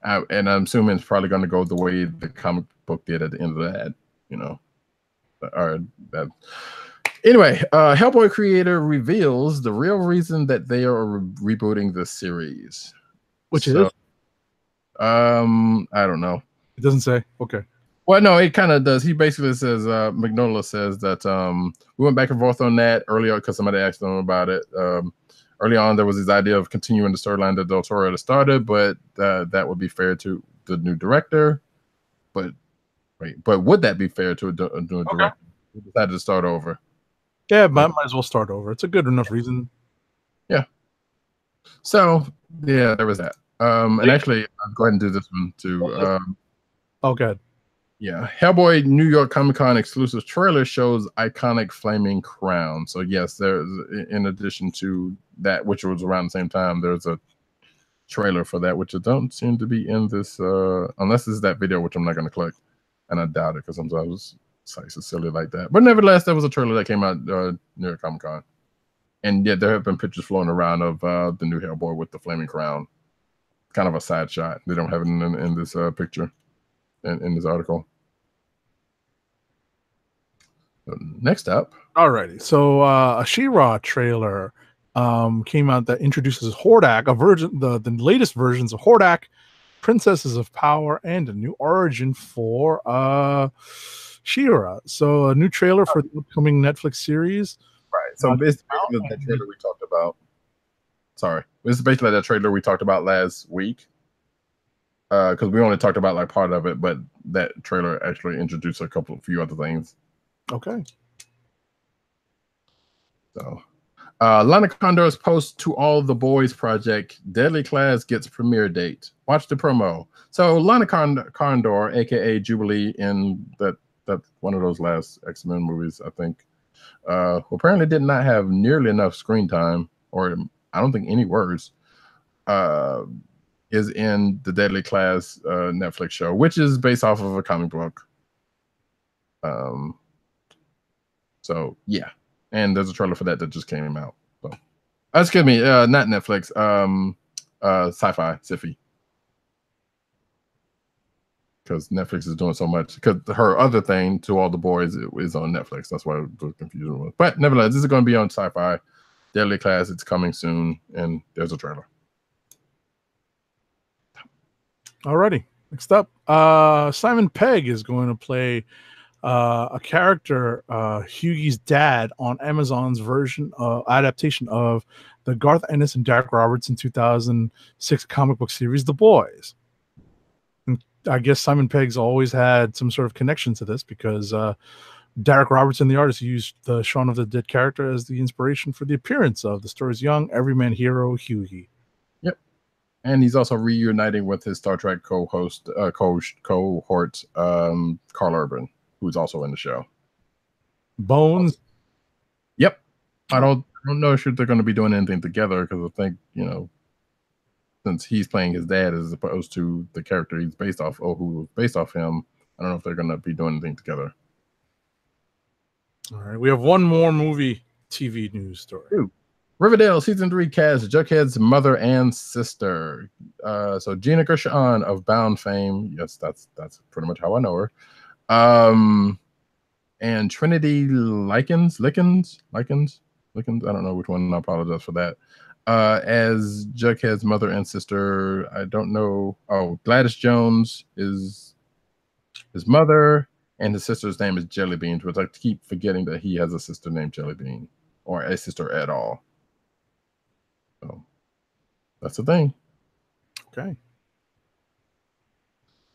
And I'm assuming it's probably going to go the way the comic book did at the end of that, you know. Or that. Anyway, Hellboy creator reveals the real reason that they are rebooting the series. Which is? I don't know. It doesn't say. Okay. Well, no, it kind of does. He basically says, Mignola says that we went back and forth on that earlier because somebody asked him about it. Early on, there was this idea of continuing the storyline that Del Toro had started, but that would be fair to the new director. But would that be fair to a new director? We decided to start over. Yeah, might as well start over. It's a good enough reason. Yeah. So yeah, there was that. And actually, I'll go ahead and do this one too. Oh, good. Yeah, Hellboy New York Comic Con exclusive trailer shows iconic flaming crown. So yes, there's, in addition to that, which was around the same time, there's a trailer for that, which don't seem to be in this, unless it's that video, which I'm not going to click, and I doubt it because sometimes sites are silly like that. But nevertheless, there was a trailer that came out New York Comic Con, and yet there have been pictures floating around of the new Hellboy with the flaming crown. Kind of a side shot. They don't have it in this picture, in this article. Next up. Alrighty. So a She-Ra trailer came out that introduces Hordak, the latest versions of Hordak, Princesses of Power, and a new origin for She-Ra. So a new trailer for the upcoming Netflix series. Right. So it's basically that trailer we talked about. Sorry. This is basically that trailer we talked about last week. Because we only talked about like part of it, but that trailer actually introduced a few other things. Okay. So, Lana Condor's post to All the Boys project, Deadly Class gets premiere date. Watch the promo. So, Lana Condor, aka Jubilee, in that one of those last X-Men movies, I think, who apparently did not have nearly enough screen time, or I don't think any words, is in the Deadly Class Netflix show, which is based off of a comic book. So yeah, and there's a trailer for that just came out. So, excuse me, not Netflix, Sci-Fi, because Netflix is doing so much. Because her other thing, To All the Boys, is on Netflix. That's why the confusion was. But nevertheless, this is going to be on Sci-Fi. Deadly Class, it's coming soon, and there's a trailer. Alrighty, next up, Simon Pegg is going to play a character, Hughie's dad, on Amazon's adaptation of the Garth Ennis and Derek Robertson 2006 comic book series, The Boys. And I guess Simon Pegg's always had some sort of connection to this because Derek Robertson, the artist, used the Shaun of the Dead character as the inspiration for the appearance of the story's young everyman hero, Hughie. Yep. And he's also reuniting with his Star Trek co-host, cohort, Carl Urban, who's also in the show. Bones. Yep. I don't know if they're going to be doing anything together because I think, since he's playing his dad as opposed to the character he's based off, or who was based off him, I don't know if they're going to be doing anything together. All right. We have one more movie TV news story. Ooh. Riverdale season 3 cast Jughead's mother and sister. So Gina Gershon of Bound fame. Yes, that's pretty much how I know her. And Trinity Likens. I don't know which one. I apologize for that. as Jughead's mother and sister. I don't know. Oh, Gladys Jones is his mother, and his sister's name is Jellybean, which I keep forgetting that he has a sister named Jellybean, or a sister at all. So that's the thing. Okay.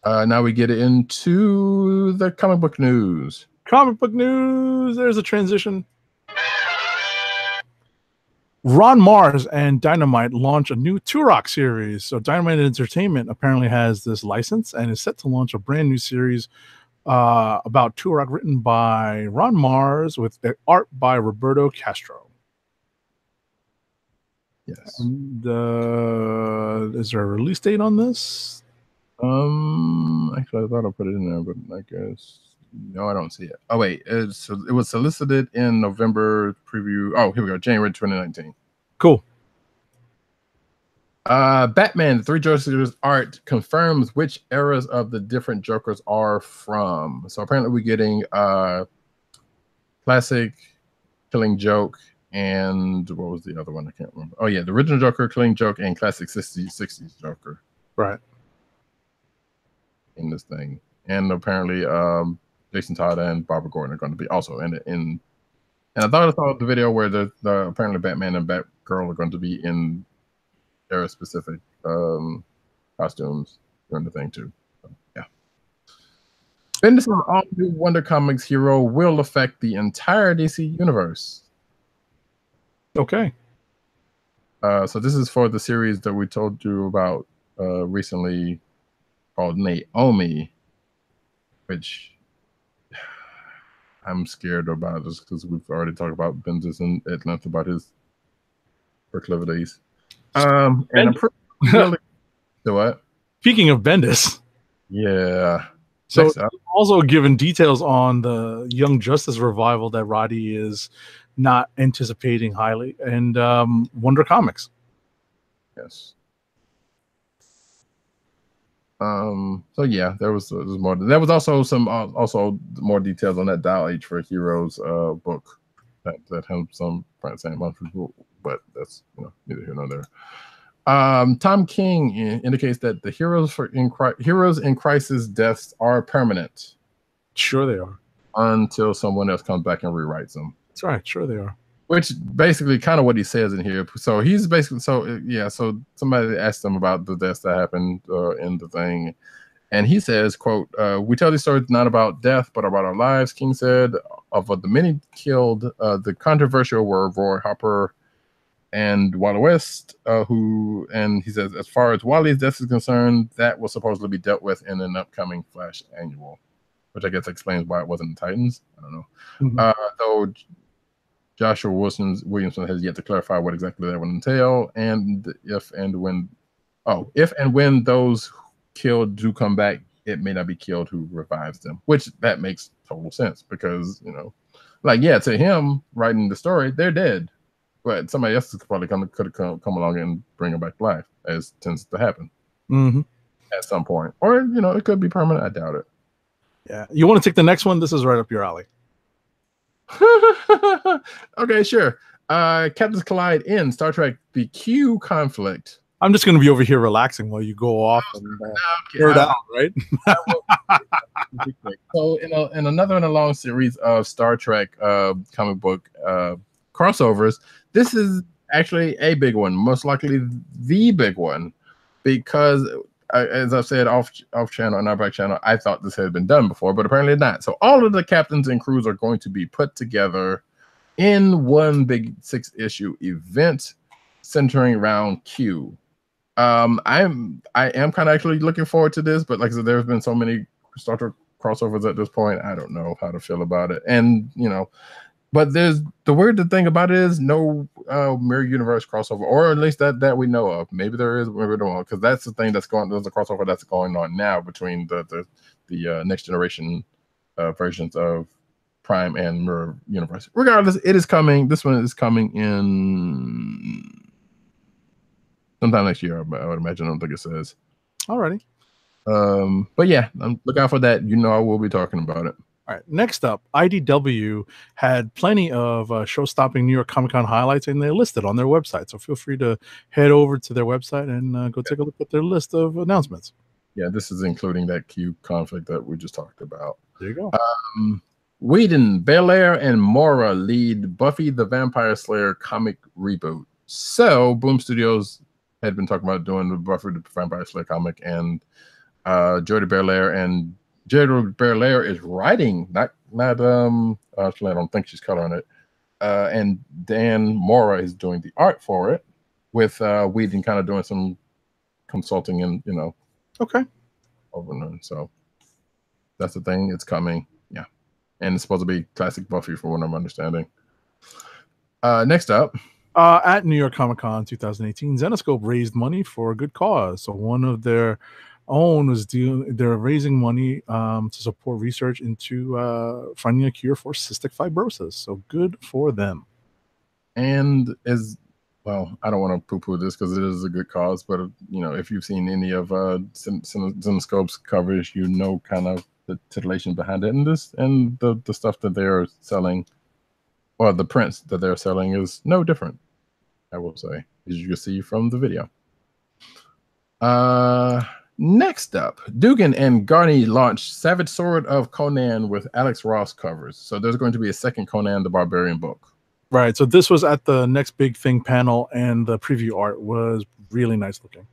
Now we get into the comic book news. Comic book news. There's a transition. Ron Mars and Dynamite launch a new Turok series. So Dynamite Entertainment apparently has this license and is set to launch a brand new series about Turok, written by Ron Mars with art by Roberto Castro. Yes. And, is there a release date on this? Actually, I thought I put it in there, but I guess no, I don't see it. Oh wait, it was solicited in November preview. Oh, here we go, January 2019. Cool. Batman, the Three Jokers art confirms which eras of the different Jokers are from. So apparently we're getting classic Killing Joke, and what was the other one? I can't remember. Oh yeah, the original Joker, Killing Joke, and classic 60s Joker. Right. In this thing. And apparently Jason Todd and Barbara Gordon are going to be also in it. And I thought I saw the video where the apparently Batman and Batgirl are going to be in era specific costumes during the thing too. So, yeah. Bendis on all new Wonder Comics hero will affect the entire DC universe. Okay. So this is for the series that we told you about recently called Naomi, which I'm scared about just because we've already talked about Bendis at length about his proclivities. And I'm pretty really what? Speaking of Bendis, yeah. So also given details on the Young Justice revival that Roddy is not anticipating highly, and Wonder Comics. Yes. So yeah, there was more. There was also some more details on that Dial H for Heroes book that had some same month, but that's neither here nor there. Tom King indicates that the Heroes in Crisis deaths are permanent. Sure they are. Until someone else comes back and rewrites them. That's right. Sure they are. Which basically kind of what he says in here. So he's basically so somebody asked him about the deaths that happened in the thing, and he says, quote, "We tell these stories not about death but about our lives." King said, "Of the many killed, the controversial were Roy Harper and Wally West, and he says, as far as Wally's death is concerned, that will supposedly be dealt with in an upcoming Flash annual," which I guess explains why it wasn't the Titans. I don't know. Mm-hmm. Though Joshua Williamson has yet to clarify what exactly that would entail, and if and when those killed do come back, it may not be killed who revives them, which that makes total sense because to him writing the story, they're dead, but somebody else could probably come along and bring them back to life, as tends to happen at some point, or it could be permanent. I doubt it. Yeah, you want to take the next one? This is right up your alley. Okay, sure. Captains collide in Star Trek: The Q conflict. I'm just going to be over here relaxing while you go off and nerd out, right? So, in a long series of Star Trek comic book crossovers, this is actually a big one, most likely the big one, because as I've said off channel and our back channel, I thought this had been done before, but apparently not. So all of the captains and crews are going to be put together in one big 6-issue event centering around Q. I am kind of actually looking forward to this, but like I said, there's been so many Star Trek crossovers at this point. I don't know how to feel about it, and but there's the weird thing about it is no mirror universe crossover, or at least that we know of. Maybe there is, maybe we don't, because that's the thing there's a crossover that's going on now between the next generation versions of Prime and Mirror Universe. Regardless, it is coming. This one is coming in sometime next year, I would imagine. I don't think it says. Alrighty. But yeah, look out for that. I will be talking about it. All right. Next up, IDW had plenty of show-stopping New York Comic Con highlights, and they're listed on their website. So feel free to head over to their website and go take a look at their list of announcements. Yeah, this is including that Q conflict that we just talked about. There you go. Whedon, Belair, and Mora lead Buffy the Vampire Slayer comic reboot. So Boom Studios had been talking about doing the Buffy the Vampire Slayer comic, and Jodie Belair is writing, not actually I don't think she's coloring it. And Dan Mora is doing the art for it, with Whedon kind of doing some consulting and Okay. over. So that's the thing. It's coming. Yeah. And it's supposed to be classic Buffy from what I'm understanding. Next up. At New York Comic Con 2018, Zenoscope raised money for a good cause. So one of their own was they're raising money to support research into finding a cure for cystic fibrosis. So good for them. And well, I don't want to poo-poo this because it is a good cause, but if you've seen any of Zenoscope's coverage, kind of the titillation behind it, and the stuff that they're selling, or the prints that they're selling, is no different, I will say, as you can see from the video. Next up, Dugan and Garney launched Savage Sword of Conan with Alex Ross covers. So there's going to be a second Conan the Barbarian book. Right. So this was at the Next Big Thing panel, and the preview art was really nice looking.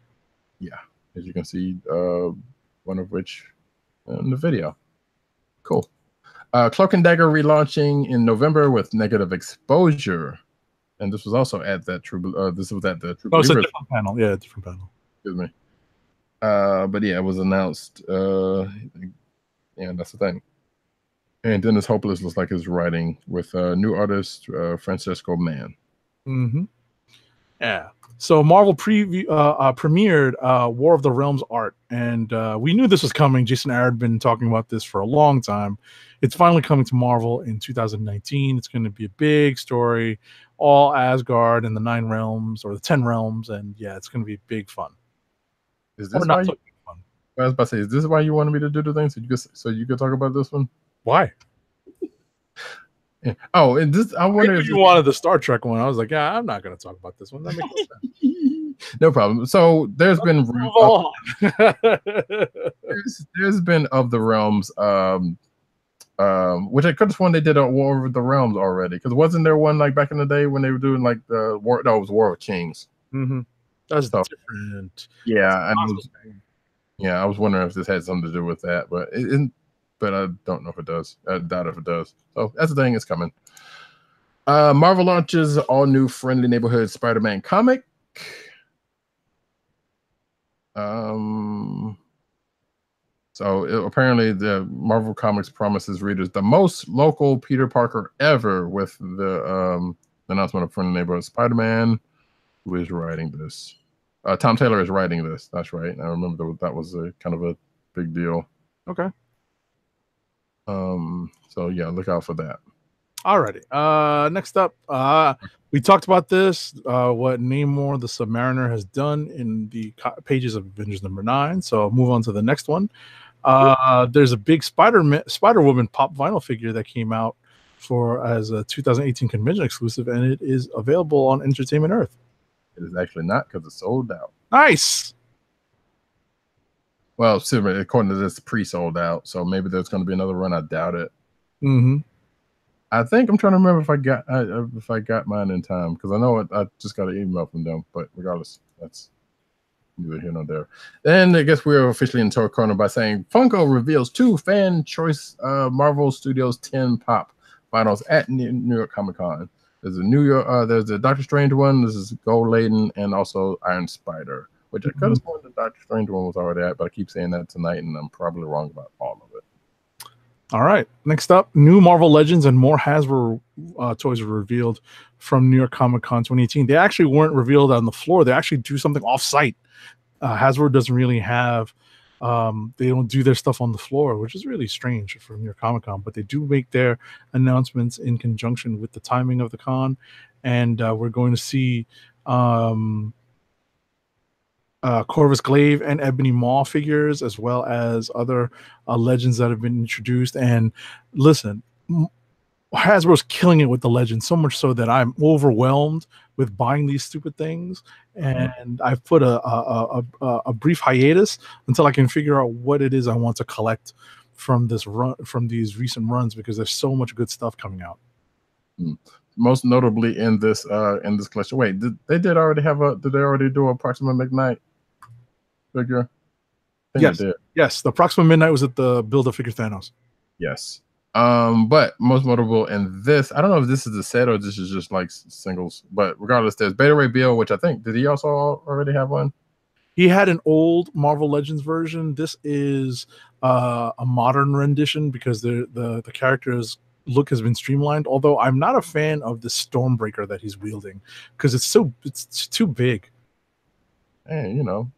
Yeah, as you can see, one of which in the video. Cool. Cloak and Dagger relaunching in November with Negative Exposure, and this was also at that True. This was at the True. Oh, it's a different panel. Yeah, different panel. Excuse me. But yeah, it was announced. Yeah, that's the thing. And Dennis Hopeless looks like he's writing with new artist Francesco Mann. Mm-hmm. Yeah. So Marvel premiered War of the Realms art, and we knew this was coming. Jason Aaron had been talking about this for a long time. It's finally coming to Marvel in 2019. It's going to be a big story, all Asgard and the 9 realms or the 10 realms, and yeah, it's going to be big fun. Is this why fun? I was about to say, is this why you wanted me to do the thing so you could talk about this one? Why? Yeah. Oh, and this I wonder if you wanted the Star Trek one. I was like, yeah, I'm not going to talk about this one. That makes sense. No problem. So there's been there's been of the realms, which I could have sworn they did a War of the Realms already, because wasn't there one like back in the day when they were doing like the war? No, it was War of Kings. Mm-hmm. That's different. Yeah, I was wondering if this had something to do with that, but but I don't know if it does. I doubt if it does. So that's the thing. It's coming. Marvel launches all new Friendly Neighborhood Spider-Man comic. So apparently the Marvel Comics promises readers the most local Peter Parker ever with the announcement of Friendly Neighborhood Spider-Man. Who is writing this? Tom Taylor is writing this. That's right. I remember that was a kind of a big deal. Okay. So yeah, look out for that. Alrighty. Next up, we talked about this, what Namor the Submariner has done in the pages of Avengers #9. So I'll move on to the next one. There's a big Spider-Woman pop vinyl figure that came out as a 2018 convention exclusive, and it is available on Entertainment Earth. It is actually not, because it's sold out. Nice. Well, according to this, pre-sold out. So maybe there's going to be another run. I doubt it. Mm-hmm. I think I'm trying to remember if I got mine in time, because I know I just got an email from them. But regardless, that's neither here nor there. Then I guess we're officially in Toy Corner by saying Funko reveals 2 fan choice Marvel Studios 10 pop vinyls at New York Comic Con. There's there's a Doctor Strange one. This is Gold Laden, and also Iron Spider, which I could have sworn the Doctor Strange one was already at, but I keep saying that tonight, and I'm probably wrong about all of it. All right. Next up, new Marvel Legends and more Hasbro toys were revealed from New York Comic Con 2018. They actually weren't revealed on the floor. They actually do something off-site. Hasbro doesn't really have, they don't do their stuff on the floor, which is really strange for New York Comic Con, but they do make their announcements in conjunction with the timing of the con. And we're going to see Corvus Glaive and Ebony Maw figures, as well as other legends that have been introduced. And listen, Hasbro's killing it with the legends, so much so that I'm overwhelmed with buying these stupid things. And I've put a brief hiatus until I can figure out what it is I want to collect from this run, from these recent runs, because there's so much good stuff coming out. Most notably in this collection. Wait, did they already do a Proxima Midnight figure? Yes, yes. The Proxima Midnight was at the Build-A-Figure Thanos. Yes. But most notable in this, I don't know if this is a set or this is just like singles, but regardless, there's Beta Ray Bill, which I think, did he also already have one? He had an old Marvel Legends version. This is a modern rendition because the character's look has been streamlined. Although I'm not a fan of the Stormbreaker that he's wielding because it's too big. Hey, you know,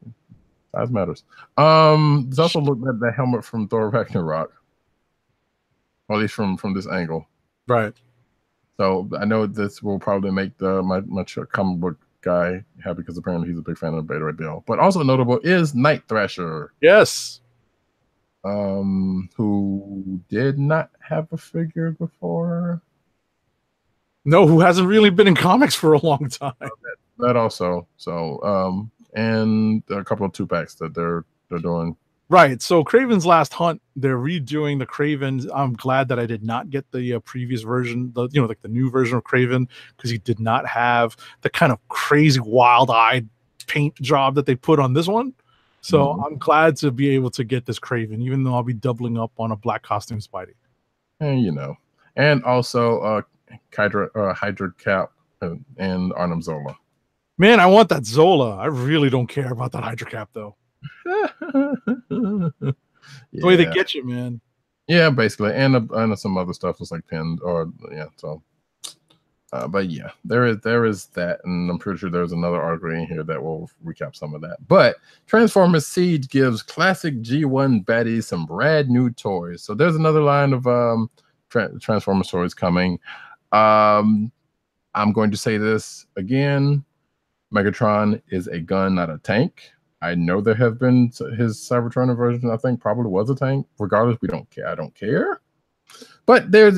size matters. There's also looked at the helmet from Thor Ragnarok, or at least from this angle. Right. So I know this will probably make my comic book guy happy because apparently he's a big fan of Beta Ray Bill. But also notable is Night Thrasher. Yes. Who did not have a figure before. No, who hasn't really been in comics for a long time. That also. So and a couple of 2-packs that they're doing. Right. So Kraven's Last Hunt, they're redoing the Kraven. I'm glad that I did not get the previous version, like the new version of Kraven, because he did not have the kind of crazy wild-eyed paint job that they put on this one. So I'm glad to be able to get this Kraven, even though I'll be doubling up on a black costume Spidey. And you know, and also Hydra Cap and Arnim Zola. Man, I want that Zola. I really don't care about that Hydra Cap though. The way they get you, man. Yeah, basically, and some other stuff was like pinned, or yeah. So, but yeah, there is that, and I'm pretty sure there's another article in here that will recap some of that. But Transformers Siege gives classic G1 baddies some brand new toys. So there's another line of Transformers toys coming. I'm going to say this again: Megatron is a gun, not a tank. I know there have been his Cybertron version, I think probably was a tank. Regardless, we don't care. I don't care. But there's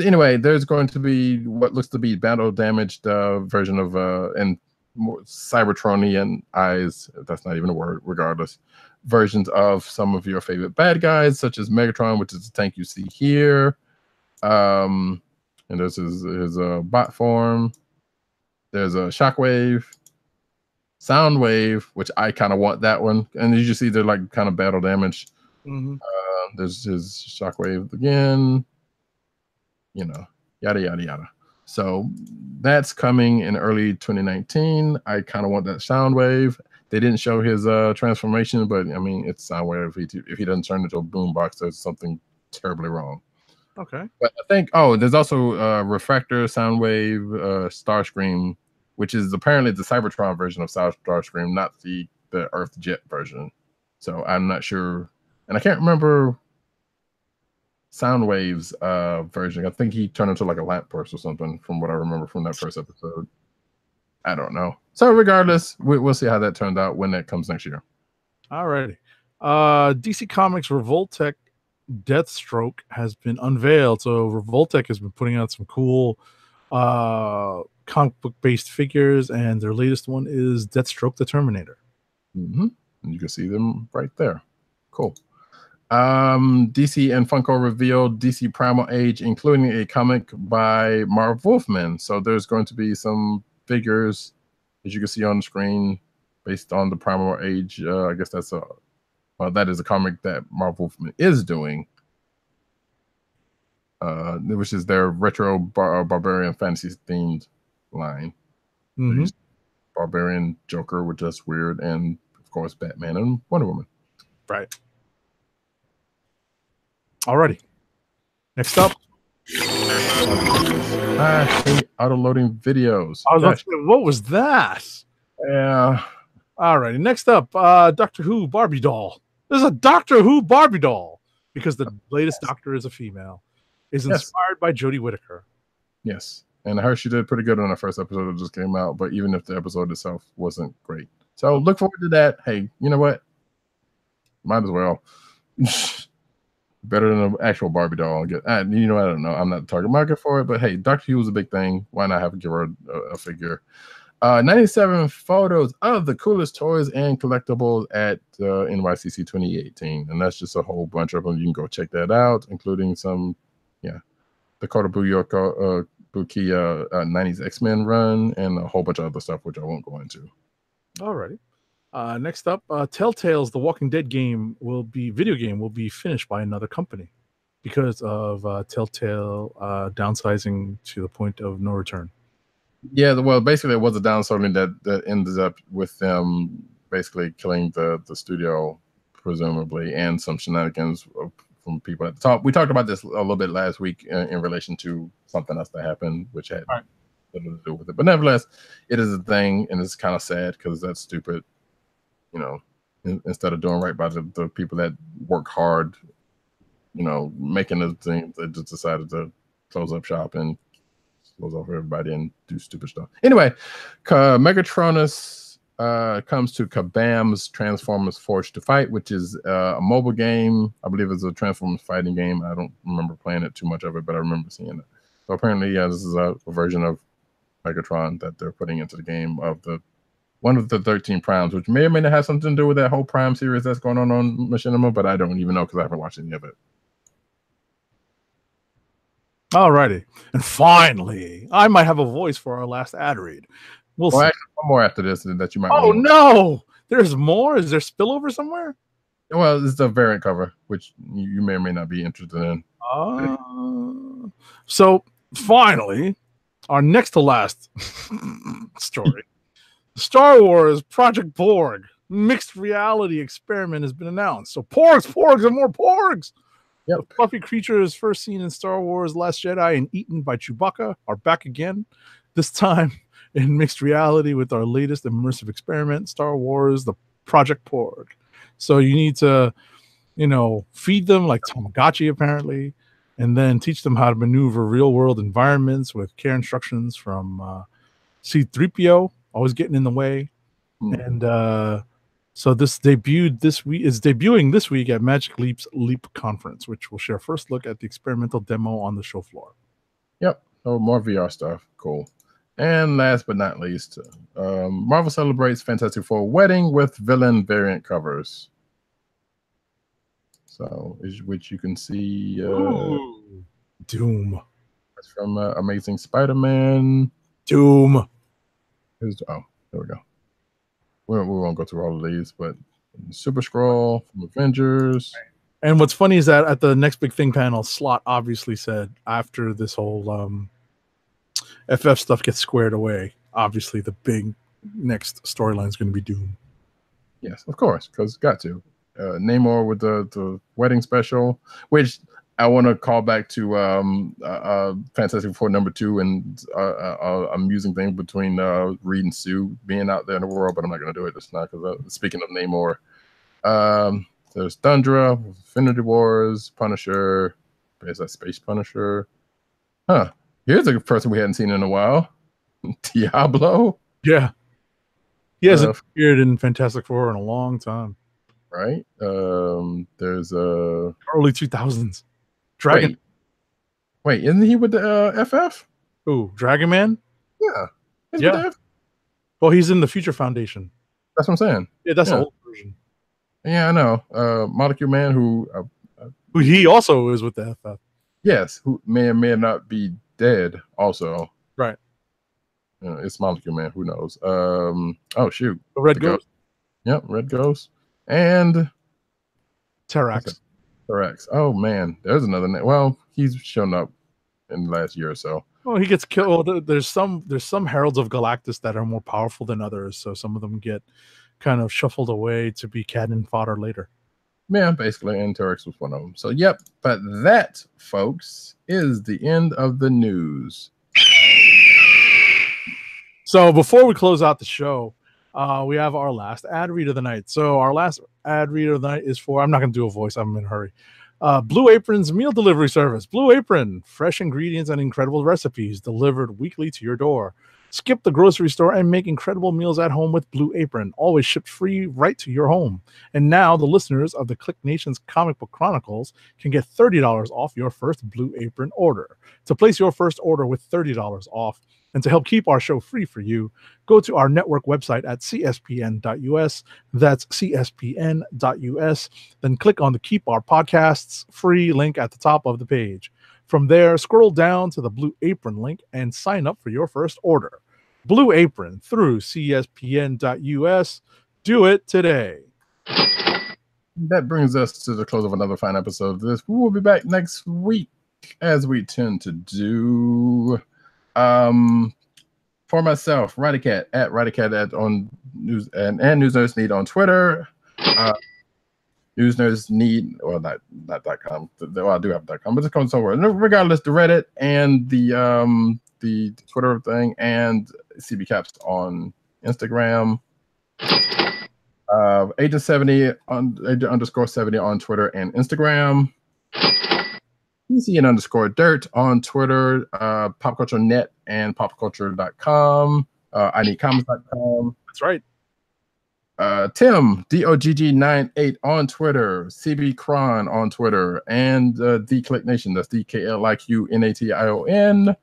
going to be what looks to be battle damaged version of and more Cybertronian eyes. That's not even a word. Regardless, versions of some of your favorite bad guys, such as Megatron, which is the tank you see here. And there's his bot form. There's a Shockwave. Soundwave, which I kind of want that one, and you just see they're like kind of battle damage. There's his Shockwave again, yada yada yada. So that's coming in early 2019. I kind of want that Soundwave. They didn't show his transformation, but I mean it's Soundwave. If he doesn't turn into a boombox, there's something terribly wrong. Okay, but I think there's also Refractor, Soundwave, Starscream, which is apparently the Cybertron version of Starscream, not the Earth Jet version. So I'm not sure. And I can't remember Soundwave's version. I think he turned into like a lamppost or something from what I remember from that first episode. I don't know. So regardless, we'll see how that turns out when that comes next year. All righty. DC Comics Revoltech Deathstroke has been unveiled. So Revoltech has been putting out some cool comic book based figures, and their latest one is Deathstroke the Terminator. And you can see them right there. Cool. DC and Funko revealed DC Primal Age, including a comic by Marv Wolfman. So there's going to be some figures, as you can see on the screen, based on the Primal Age. I guess that is a comic that Marv Wolfman is doing, which is their retro barbarian fantasy themed line. Barbarian, Joker, which is weird, and of course Batman and Wonder Woman. Right. Alrighty. Next up. I hate auto-loading videos. What was that? Yeah. Alrighty. Next up, Doctor Who Barbie doll. There's a Doctor Who Barbie doll because the latest Doctor is a female. Is inspired by Jodie Whittaker. Yes. And I heard she did pretty good on the first episode that just came out, but even if the episode itself wasn't great. So look forward to that. Hey, you know what? Might as well. Better than an actual Barbie doll. I don't know. I'm not the target market for it, but hey, Dr. Hugh was a big thing. Why not give her a figure? 97 photos of the coolest toys and collectibles at NYCC 2018, and that's just a whole bunch of them. You can go check that out, including some, Dakota Buki 90s X-Men run and a whole bunch of other stuff, which I won't go into. Alrighty. Next up, Telltale's The Walking Dead video game will be finished by another company because of Telltale downsizing to the point of no return. Yeah, well, basically it was a downsizing that ended up with them basically killing the studio, presumably, and some shenanigans from people at the top. We talked about this a little bit last week in relation to something else that happened, which had nothing to do with it. But nevertheless, it is a thing, and it's kind of sad because that's stupid. Instead of doing right by the people that work hard, making the thing, they just decided to close up shop and close off everybody and do stupid stuff. Anyway, Megatronus comes to Kabam's Transformers Forged to Fight, which is a mobile game. I believe it's a Transformers fighting game. I don't remember playing it too much of it, but I remember seeing it. So apparently, this is a version of Megatron that they're putting into the game of one of the 13 primes, which may or may not have something to do with that whole Prime series that's going on Machinima, but I don't even know because I haven't watched any of it. Alrighty. And finally, I might have a voice for our last ad read. We'll see. Actually, one more after this that you might. Oh, no! There's more? Is there spillover somewhere? Well, it's a variant cover, which you may or may not be interested in. So, finally, our next to last story. Star Wars Project Porg mixed reality experiment has been announced. So porgs, and more porgs. Yep. The fluffy creatures first seen in Star Wars Last Jedi and eaten by Chewbacca are back again, this time in mixed reality with our latest immersive experiment, Star Wars, the Project Porg. So you need to, feed them like Tamagotchi, apparently, and then teach them how to maneuver real-world environments with care instructions from C-3PO, always getting in the way. And so this debuting this week at Magic Leap's Leap Conference, which will share first look at the experimental demo on the show floor. Yep. Oh, more VR stuff. Cool. And last but not least, Marvel celebrates Fantastic Four wedding with villain variant covers. So, which you can see. Doom. It's from Amazing Spider-Man. Doom. There we go. We won't go through all of these, but Super Skrull from Avengers. And what's funny is that at the next big thing panel, Slott obviously said after this whole FF stuff gets squared away, obviously the big next storyline is going to be Doom. Yes, of course, because got to. Namor with the wedding special, which I want to call back to Fantastic Four #2 and amusing thing between Reed and Sue being out there in the world, but I'm not going to do it this night because speaking of Namor, there's Thundra, Infinity Wars, Punisher. Is that Space Punisher? Huh. Here's a person we hadn't seen in a while. Diablo. Yeah. He hasn't appeared in Fantastic Four in a long time. Right. There's early 2000s. Dragon. Wait, isn't he with the FF? Ooh, Dragon Man? Yeah. Yeah. Well, he's in the Future Foundation. That's what I'm saying. Yeah, that's the old version. Yeah, I know. Molecule Man, who he also is with the FF. Yes, who may or may not be dead. Also, right. It's Molecule Man. Who knows? Oh shoot, the Red Ghost. Yep, Red Ghost and Terrax. Terrax. Oh man, there's another name. Well, he's shown up in the last year or so. Well, he gets killed. There's some Heralds of Galactus that are more powerful than others, so some of them get kind of shuffled away to be cannon fodder later. Yeah, basically, and Terex was one of them. So, yep. But that, folks, is the end of the news. So before we close out the show, we have our last ad read of the night. So our last ad read of the night is for, I'm not going to do a voice, I'm in a hurry. Blue Apron's meal delivery service. Blue Apron, fresh ingredients and incredible recipes delivered weekly to your door. Skip the grocery store and make incredible meals at home with Blue Apron, always shipped free right to your home. And now the listeners of the KLIQ Nation's Comic Book Chronicles can get $30 off your first Blue Apron order. To place your first order with $30 off and to help keep our show free for you, go to our network website at cspn.us. That's cspn.us. Then click on the Keep Our Podcasts free link at the top of the page. From there, scroll down to the Blue Apron link and sign up for your first order. Blue Apron through cspn.us. Do it today. That brings us to the close of another fine episode of this. We will be back next week, as we tend to do. For myself, Radicat at Radicat on News and News Nerds Need on Twitter. News Nerds Need, well, not .com. Well, I do have .com, but it's going somewhere. Regardless, the Reddit and the Twitter thing, and CB Caps on Instagram. Agent 70 on Agent _70 on Twitter and Instagram. PCN _dirt on Twitter, PopCultureNet and PopCulture.com. I need comics.com. That's right. Tim DOGG98 on Twitter, CB Cron on Twitter, and the KLIQ Nation. That's DKLIQ NATION.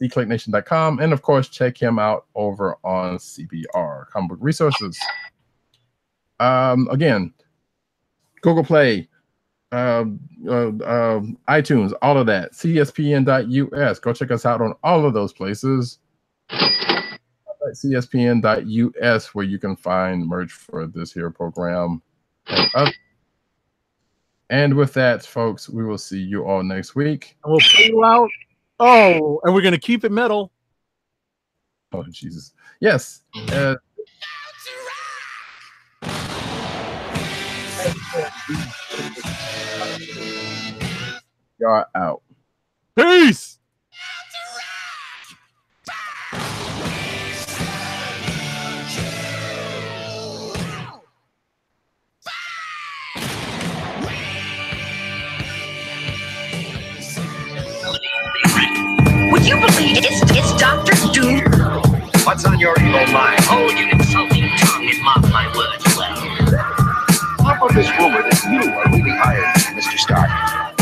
TheClickNation.com, and of course check him out over on CBR Comic Book Resources. Again, Google Play, iTunes, all of that. CSPN.us. Go check us out on all of those places. CSPN.us, where you can find merch for this here program. And with that, folks, we will see you all next week. And we'll play you out. Oh, and we're going to keep it metal. Oh, Jesus. Yes. Y'all out. Peace. Would you believe it's Dr. Doom? What's on your evil mind? Hold your insulting tongue and mark my words well. How about this rumor that you are really hired, Mr. Stark?